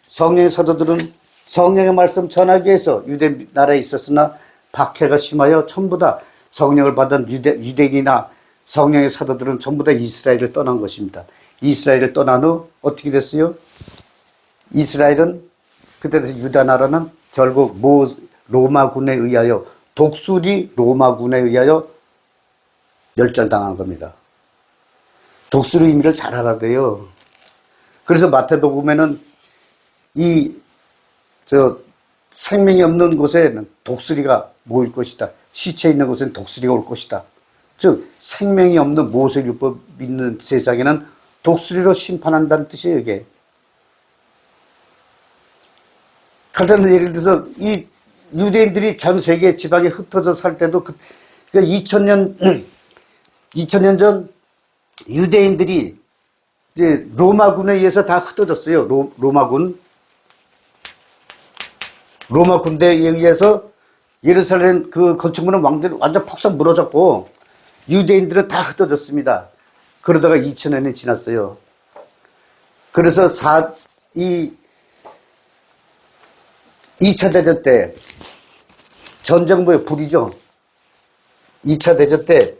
성령의 사도들은 성령의 말씀 전하기 위해서 유대 나라에 있었으나 박해가 심하여 전부 다 성령을 받은 유대인이나 성령의 사도들은 전부 다 이스라엘을 떠난 것입니다. 이스라엘을 떠난 후 어떻게 됐어요? 이스라엘은 그때 유다 나라는 결국 로마군에 의하여 독수리 로마군에 의하여 멸절당한 겁니다. 독수리 의미를 잘 알아야 돼요. 그래서 마태복음에는 생명이 없는 곳에는 독수리가 모일 것이다. 시체 있는 곳에는 독수리가 올 것이다. 즉 생명이 없는 모세율법 있는 세상에는 독수리로 심판한다는 뜻이에요. 이게. 간단한 예를 들어서 이 유대인들이 전 세계 지방에 흩어져 살 때도 그러니까 2000년 전 유대인들이 이제 로마군에 의해서 다 흩어졌어요. 로마군. 로마 군대에 의해서 예루살렘 그 건축물은 완전 폭삭 무너졌고 유대인들은 다 흩어졌습니다. 그러다가 2000년이 지났어요. 그래서 2차 대전 때 전 정부의 불이죠. 2차 대전 때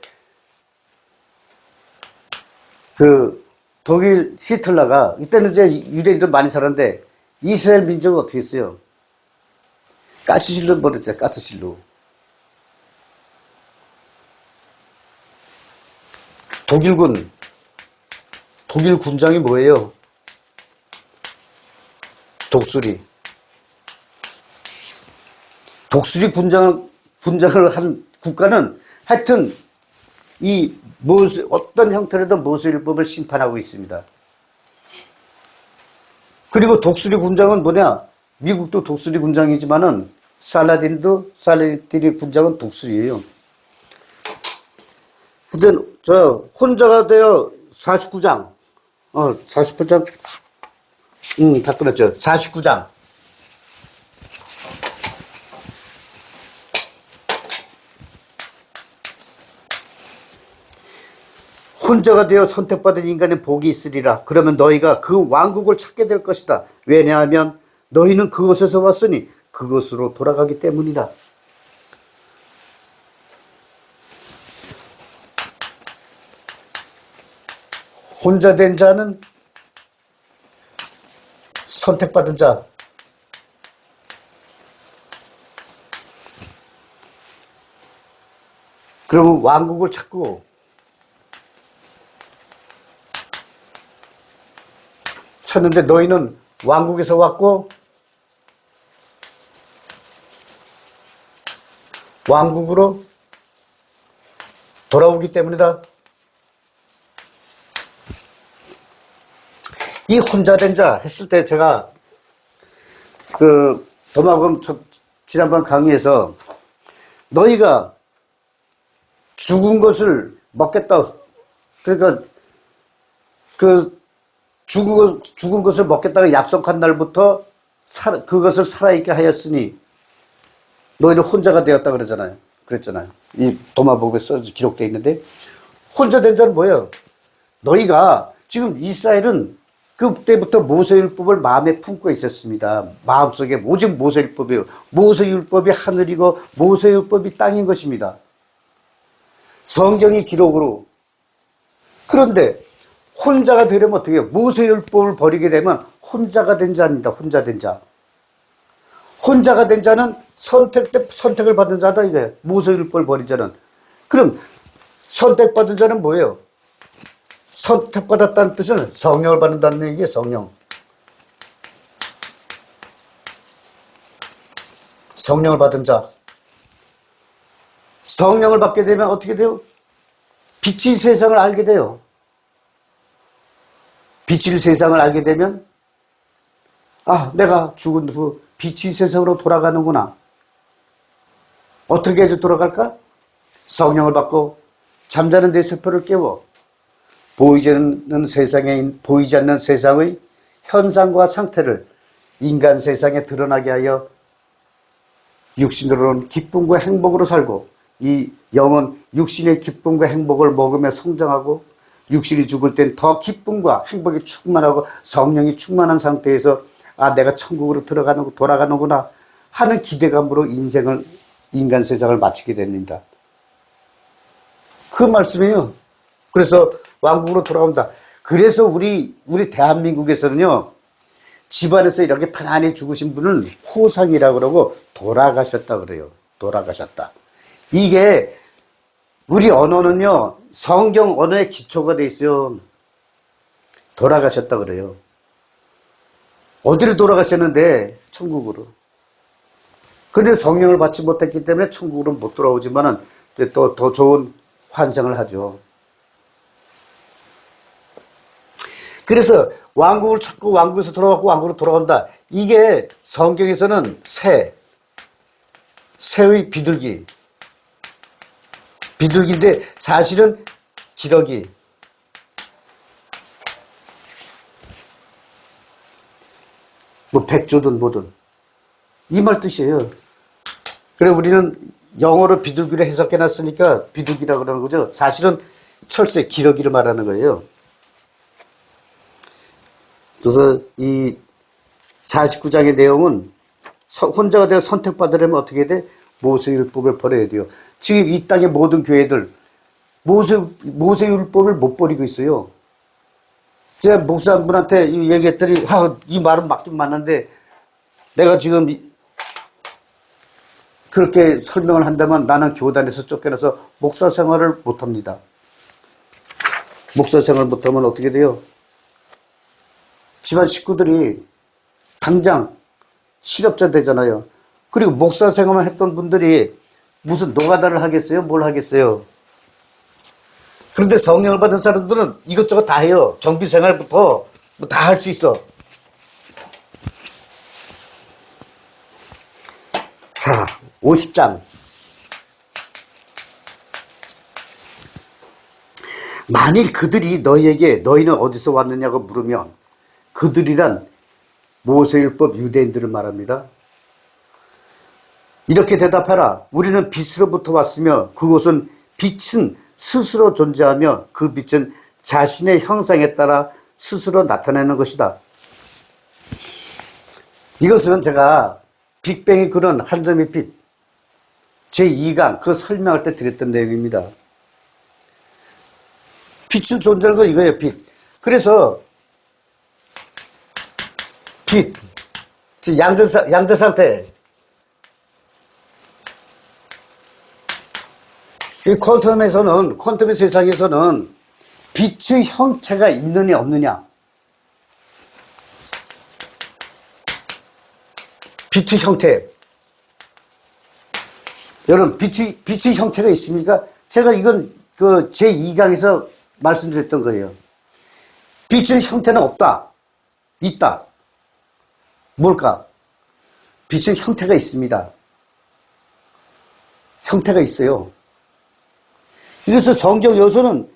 그 독일 히틀러가 이때는 이제 유대인들 많이 살았는데 이스라엘 민족은 어떻게 했어요? 가스실로 버렸죠. 가스실로. 독일 군장이 뭐예요? 독수리 군장을 한 국가는 하여튼 어떤 형태로든 모세율법을 심판하고 있습니다. 그리고 독수리 군장은 뭐냐? 미국도 독수리 군장이지만은 살라딘의 군장은 독수리예요. 하여튼 혼자가 되어 49장 48장 다 끊었죠. 49장 혼자가 되어 선택받은 인간의 복이 있으리라. 그러면 너희가 그 왕국을 찾게 될 것이다. 왜냐하면 너희는 그곳에서 왔으니 그곳으로 돌아가기 때문이다. 혼자 된 자는 선택받은 자. 그러면 왕국을 찾고 찾는데 너희는 왕국에서 왔고 왕국으로 돌아오기 때문이다. 이 혼자 된 자 했을 때 제가 도마금 지난번 강의에서 너희가 죽은 것을 먹겠다. 그러니까 죽은 것을 먹겠다고 약속한 날부터 그것을 살아있게 하였으니 너희는 혼자가 되었다 그랬잖아요. 이 도마복에 기록되어 있는데 혼자 된 자는 뭐예요? 너희가 지금 이스라엘은 그때부터 모세율법을 마음에 품고 있었습니다. 마음속에 오직 모세율법이에요. 모세율법이 하늘이고 모세율법이 땅인 것입니다. 성경이 기록으로. 그런데 혼자가 되려면 어떻게 해요? 모세율법을 버리게 되면 혼자가 된 자입니다. 혼자 된 자. 혼자가 된 자는 선택을 받은 자다 이거예요. 모세율법을 버린 자는. 그럼 선택받은 자는 뭐예요? 선택받았다는 뜻은 성령을 받는다는 얘기예요. 성령을 받은 자. 성령을 받게 되면 어떻게 돼요? 빛이 세상을 알게 돼요. 빛이 세상을 알게 되면 내가 죽은 후 빛이 세상으로 돌아가는구나. 어떻게 해서 돌아갈까? 성령을 받고 잠자는 내 세포를 깨워 보이지 않는 세상의 현상과 상태를 인간 세상에 드러나게 하여 육신으로는 기쁨과 행복으로 살고 이 영은 육신의 기쁨과 행복을 먹으며 성장하고 육신이 죽을 땐 더 기쁨과 행복이 충만하고 성령이 충만한 상태에서 내가 천국으로 돌아가는구나 하는 기대감으로 인간 세상을 마치게 됩니다. 그 말씀이에요. 그래서 왕국으로 돌아온다. 그래서 우리 대한민국에서는요, 집안에서 이렇게 편안히 죽으신 분은 호상이라고 그러고 돌아가셨다 그래요. 돌아가셨다. 이게 우리 언어는요, 성경 언어의 기초가 돼 있어요. 돌아가셨다 그래요. 어디로 돌아가셨는데? 천국으로. 근데 성령을 받지 못했기 때문에 천국으로 못 돌아오지만은 또 더 좋은 환상을 하죠. 그래서 왕국을 찾고 왕국에서 돌아왔고 왕국으로 돌아온다. 이게 성경에서는 새의 비둘기인데 사실은 기러기. 뭐 백조든 뭐든 이 말 뜻이에요. 그래 우리는 영어로 비둘기를 해석해 놨으니까 비둘기라고 그러는 거죠. 사실은 철새 기러기를 말하는 거예요. 그래서 이 49장의 내용은 혼자가 되어 선택받으려면 어떻게 돼? 모세율법을 버려야 돼요. 지금 이 땅의 모든 교회들 모세율법을 못 버리고 있어요. 제가 목사분한테 얘기했더니 이 말은 맞긴 맞는데 내가 지금 그렇게 설명을 한다면 나는 교단에서 쫓겨나서 목사 생활을 못합니다. 목사 생활 못하면 어떻게 돼요? 집안 식구들이 당장 실업자 되잖아요. 그리고 목사 생활만 했던 분들이 무슨 노가다를 하겠어요? 뭘 하겠어요? 그런데 성령을 받은 사람들은 이것저것 다 해요. 경비 생활부터 뭐 다 할 수 있어. 자, 50장. 만일 그들이 너희에게 너희는 어디서 왔느냐고 물으면 그들이란 모세율법 유대인들을 말합니다. 이렇게 대답하라. 우리는 빛으로부터 왔으며 그곳은 빛은 스스로 존재하며 그 빛은 자신의 형상에 따라 스스로 나타내는 것이다. 이것은 제가 빅뱅이 그런 한 점의 빛 제2강 그 설명할 때 드렸던 내용입니다. 빛은 존재하는 건 이거예요. 빛. 그래서 빛 양자 상태 이 퀀텀의 세상에서는 빛의 형체가 있느냐 없느냐, 빛의 형태, 여러분 빛의 형태가 있습니까? 제가 이건 그 제2강에서 말씀드렸던 거예요. 빛의 형태는 없다, 있다. 뭘까? 빛의 형태가 있습니다. 형태가 있어요. 이것은 성경 요소는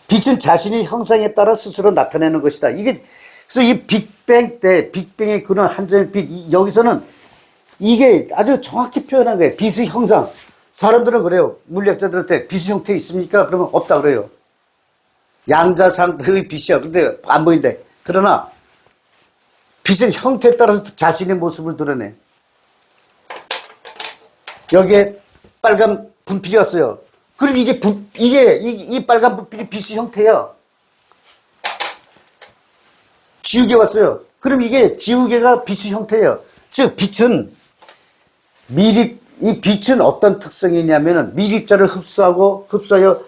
빛은 자신의 형상에 따라 스스로 나타내는 것이다. 그래서 이 빅뱅 때, 빅뱅의 그런 한 점의 빛, 여기서는 이게 아주 정확히 표현한 거예요. 빛의 형상. 사람들은 그래요. 물리학자들한테 빛의 형태 있습니까? 그러면 없다 그래요. 양자상태의 빛이야. 근데 안 보인대. 그러나 빛은 형태에 따라서 자신의 모습을 드러내. 여기에 빨간 분필이 왔어요. 그럼 이 빨간 분필이 빛의 형태야. 지우개 왔어요. 그럼 이게 지우개가 빛의 형태예요. 즉, 이 빛은 어떤 특성이 있냐면은 미립자를 흡수하여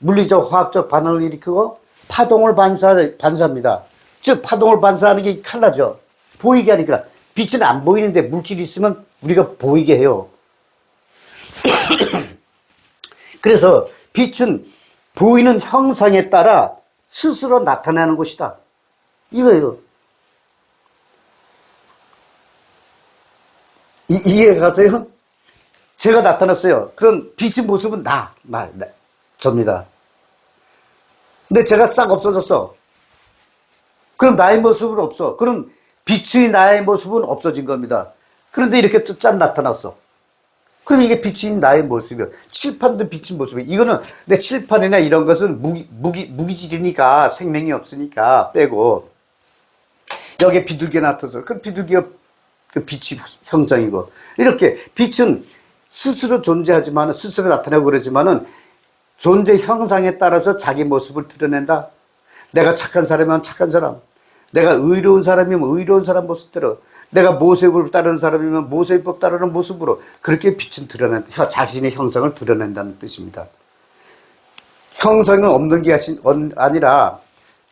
물리적, 화학적 반응을 일으키고 파동을 반사합니다. 즉, 파동을 반사하는 게 칼라죠. 보이게 하니까. 빛은 안 보이는데 물질이 있으면 우리가 보이게 해요. 그래서 빛은 보이는 형상에 따라 스스로 나타나는 것이다. 이거예요. 이해가 가세요? 제가 나타났어요. 그럼 빛의 모습은 접니다. 근데 제가 싹 없어졌어. 그럼 나의 모습은 없어. 그럼 빛의 나의 모습은 없어진 겁니다. 그런데 이렇게 또 짠 나타났어. 그럼 이게 빛인 나의 모습이요. 칠판도 빛인 모습이에요. 이거는 내 칠판이나 이런 것은 무기질이니까 생명이 없으니까 빼고 여기에 비둘기가 나타나서 그럼 비둘기가 그 빛의 형상이고 이렇게 빛은 스스로 존재하지만 스스로 나타나고 그러지만은 존재 형상에 따라서 자기 모습을 드러낸다. 내가 착한 사람이면 착한 사람, 내가 의로운 사람이면 의로운 사람 모습대로, 내가 모세율법을 따르는 사람이면 모세율법 따르는 모습으로 그렇게 빛은 드러낸다. 자신의 형상을 드러낸다는 뜻입니다. 형상은 없는 게 아니라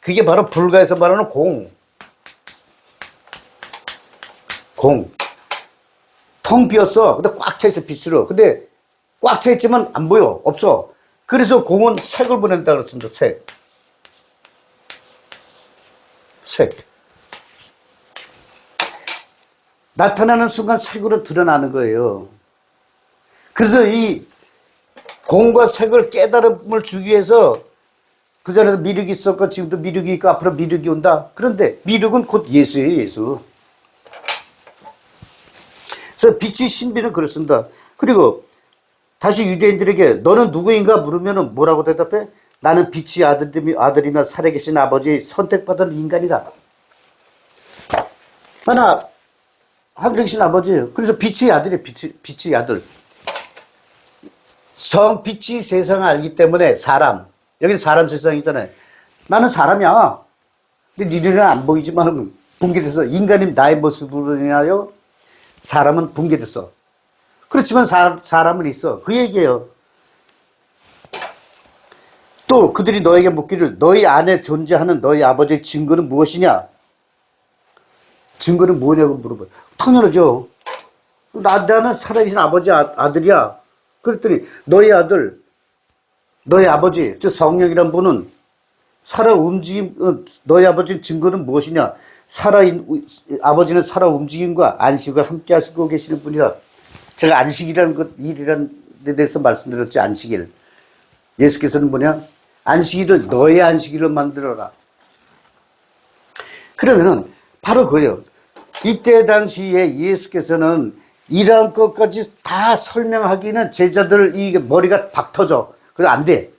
그게 바로 불가에서 말하는 공. 텅 비었어. 근데 꽉 차 있어, 빛으로. 근데 꽉 차 있지만 안 보여. 없어. 그래서 공은 색을 보낸다 그랬습니다. 색. 나타나는 순간 색으로 드러나는 거예요. 그래서 이 공과 색을 깨달음을 주기 위해서 그전에도 미륵이 있었고 지금도 미륵이 있고 앞으로 미륵이 온다. 그런데 미륵은 곧 예수예요. 예수. 그래서 빛의 신비는 그렇습니다. 그리고 다시 유대인들에게 너는 누구인가 물으면 뭐라고 대답해? 나는 빛의 아들이며 살아계신 아버지의 선택받은 인간이다. 하나 하늘에 계신 아버지예요. 그래서 빛의 아들이에요. 빛의 아들. 빛이 세상을 알기 때문에 사람, 여기는 사람 세상이잖아요. 나는 사람이야. 근데 니들은 안 보이지만 붕괴돼서 인간이 나의 모습으로 인하여 사람은 붕괴됐어. 그렇지만 사람은 있어. 그 얘기예요. 또 그들이 너에게 묻기를 너희 안에 존재하는 너희 아버지의 증거는 무엇이냐? 증거는 뭐냐고 물어봐요. 당연하죠. 나는 살아계신 아버지 아들이야. 그랬더니 너희 아들, 너희 아버지, 저 성령이란 분은 너희 아버지의 증거는 무엇이냐? 아버지는 살아 움직임과 안식을 함께 하시고 계시는 분이다. 제가 안식이라는 일이라는 데 대해서 말씀드렸죠. 안식일. 예수께서는 뭐냐? 안식일을 너의 안식일로 만들어라. 그러면은 바로 그래요. 이때 당시에 예수께서는 이러한 것까지 다 설명하기는 제자들 이게 머리가 박 터져. 그래 안 돼.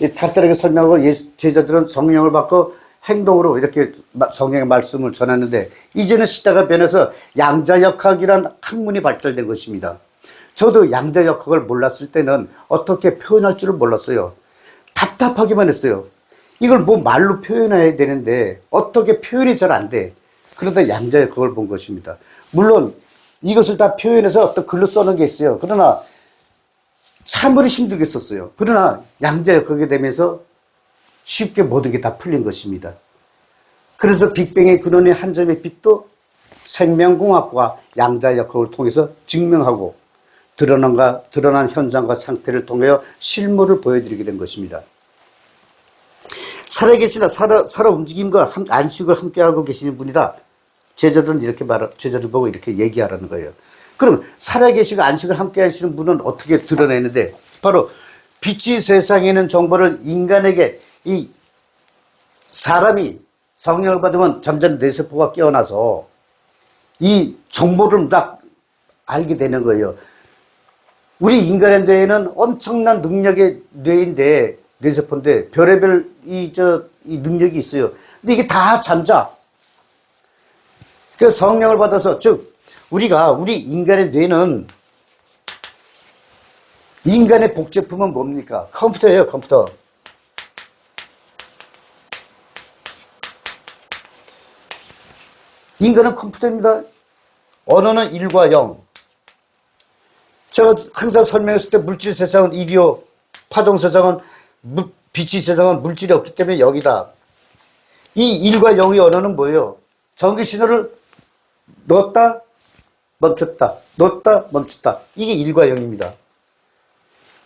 간단하게 설명하고 제자들은 성령을 받고 행동으로 이렇게 성령의 말씀을 전했는데 이제는 시대가 변해서 양자역학이란 학문이 발달된 것입니다. 저도 양자역학을 몰랐을 때는 어떻게 표현할 줄을 몰랐어요. 답답하기만 했어요. 이걸 뭐 말로 표현해야 되는데 어떻게 표현이 잘 안 돼. 그러다 양자역학을 본 것입니다. 물론 이것을 다 표현해서 어떤 글로 써놓은 게 있어요. 그러나 참으로 힘들게 썼어요. 그러나 양자역학이 되면서 쉽게 모든 게 다 풀린 것입니다. 그래서 빅뱅의 근원의 한 점의 빛도 생명공학과 양자역학을 통해서 증명하고 드러난 현상과 상태를 통하여 실물을 보여드리게 된 것입니다. 살아계시나 살아 움직임과 안식을 함께하고 계시는 분이다. 제자들 보고 이렇게 얘기하라는 거예요. 그럼 살아계시고 안식을 함께하시는 분은 어떻게 드러내는데 바로 빛이 세상에 있는 정보를 인간에게 이 사람이 성령을 받으면 점점 뇌세포가 깨어나서 이 정보를 딱 알게 되는 거예요. 우리 인간의 뇌에는 엄청난 능력의 뇌세포인데 별의별 이 능력이 있어요. 근데 이게 다 잠자. 그 성령을 받아서 즉 우리 인간의 뇌는 인간의 복제품은 뭡니까? 컴퓨터예요, 컴퓨터. 인간은 컴퓨터입니다. 언어는 1과 0. 제가 항상 설명했을 때 물질 세상은 1이요. 파동 세상은 빛이 세상은 물질이 없기 때문에 0이다. 이 1과 0의 언어는 뭐예요? 전기 신호를 넣었다, 멈췄다, 넣었다, 멈췄다. 이게 1과 0입니다.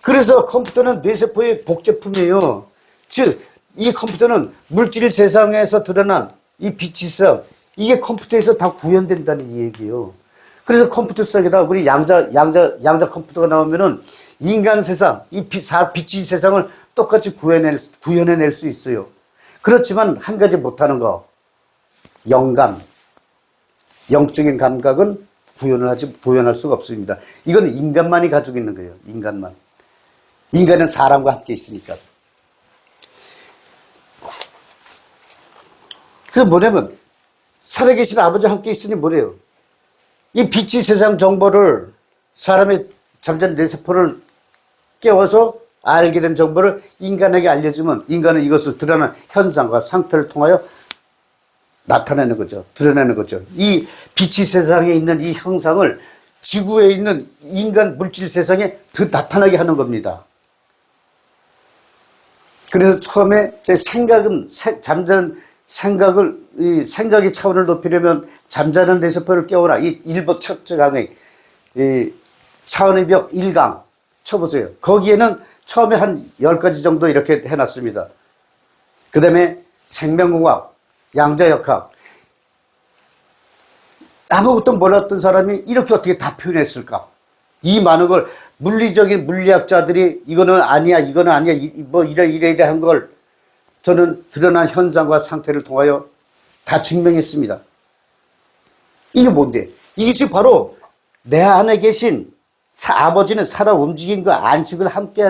그래서 컴퓨터는 뇌세포의 복제품이에요. 즉, 이 컴퓨터는 물질 세상에서 드러난 이 빛이 세상, 이게 컴퓨터에서 다 구현된다는 이 얘기예요. 그래서 컴퓨터 속에다 우리 양자 컴퓨터가 나오면은 인간 세상, 빛이 세상을 똑같이 구현해낼 수 있어요. 그렇지만 한 가지 못하는 거, 영감. 영적인 감각은 구현할 수가 없습니다. 이건 인간만이 가지고 있는 거예요. 인간만. 인간은 사람과 함께 있으니까. 그래서 뭐냐면 살아계신 아버지와 함께 있으니 뭐래요? 이 빛이 세상 정보를 사람의 잠자는 뇌세포를 깨워서 알게 된 정보를 인간에게 알려주면 인간은 이것을 드러난 현상과 상태를 통하여 나타내는 거죠. 드러내는 거죠. 이 빛이 세상에 있는 이 형상을 지구에 있는 인간 물질 세상에 더 나타나게 하는 겁니다. 그래서 처음에 제 생각은 잠자는 생각의 차원을 높이려면 잠자는 뇌세포를 깨워라. 이 1부 첫째 강의 이 차원의 벽 1강 쳐보세요. 거기에는 처음에 한 10가지 정도 이렇게 해놨습니다. 그 다음에 생명공학, 양자역학. 아무것도 몰랐던 사람이 이렇게 어떻게 다 표현했을까? 이 많은 걸 물리적인 물리학자들이 이거는 아니야, 이거는 아니야, 뭐 이래 한 걸 저는 드러난 현상과 상태를 통하여 다 증명했습니다. 이게 뭔데? 이것이 바로 내 안에 계신 아버지는 살아 움직임과 안식을 함께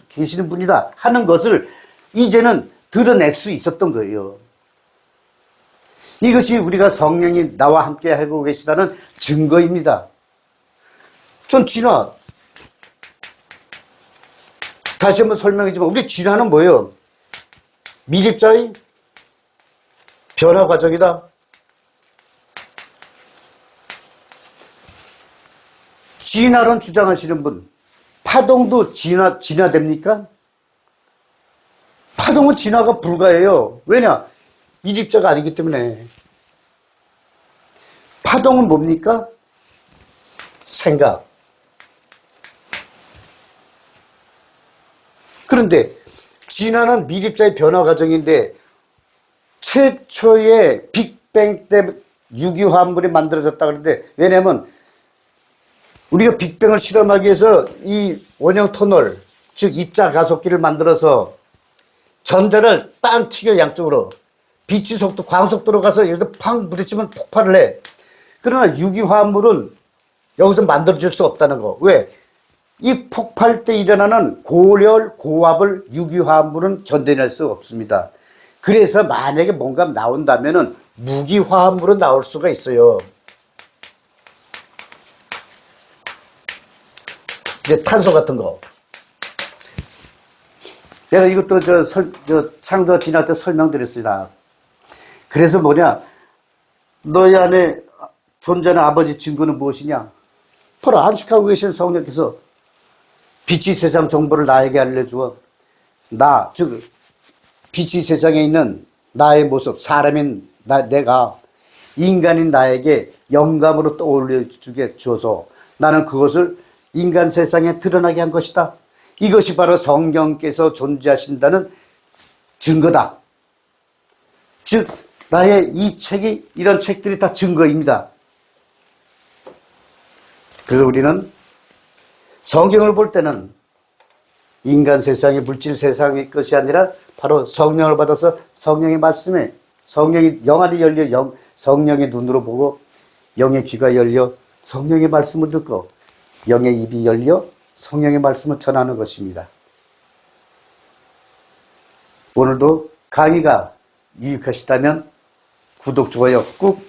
계시는 분이다 하는 것을 이제는 드러낼 수 있었던 거예요. 이것이 우리가 성령이 나와 함께 하고 계시다는 증거입니다. 전 진화, 다시 한번 설명하지만 우리 진화는 뭐예요? 미립자의 변화 과정이다. 진화론 주장하시는 분, 파동도 진화됩니까? 파동은 진화가 불가해요. 왜냐? 미립자가 아니기 때문에. 파동은 뭡니까? 생각. 그런데 진화는 미립자의 변화 과정인데 최초의 빅뱅 때 유기화합물이 만들어졌다 그러는데, 왜냐하면 우리가 빅뱅을 실험하기 위해서 이 원형 터널, 즉 입자 가속기를 만들어서 전자를 빵 튀겨 양쪽으로, 빛의 속도, 광속도로 가서 여기서 팡 부딪히면 폭발을 해. 그러나 유기화합물은 여기서 만들어질 수 없다는 거. 왜? 이 폭발 때 일어나는 고열, 고압을 유기화합물은 견뎌낼 수 없습니다. 그래서 만약에 뭔가 나온다면은 무기화합물은 나올 수가 있어요. 이제 탄소 같은 거. 내가 이것도 창조 진화 때 설명드렸습니다. 그래서 뭐냐? 너희 안에 존재하는 아버지 증거는 무엇이냐? 바로 안식하고 계신 성령께서 빛이 세상 정보를 나에게 알려주어 나, 즉 빛이 세상에 있는 나의 모습, 사람인 내가, 인간인 나에게 영감으로 떠올려 주게 주어서 나는 그것을 인간 세상에 드러나게 한 것이다. 이것이 바로 성령께서 존재하신다는 증거다. 즉 나의 이 책이, 이런 책들이 다 증거입니다. 그래서 우리는 성경을 볼 때는 인간 세상이, 물질 세상의 것이 아니라 바로 성령을 받아서 성령의 말씀에, 성령이 영안이 열려 성령의 눈으로 보고 영의 귀가 열려 성령의 말씀을 듣고 영의 입이 열려 성령의 말씀을 전하는 것입니다. 오늘도 강의가 유익하시다면 구독, 좋아요 꾹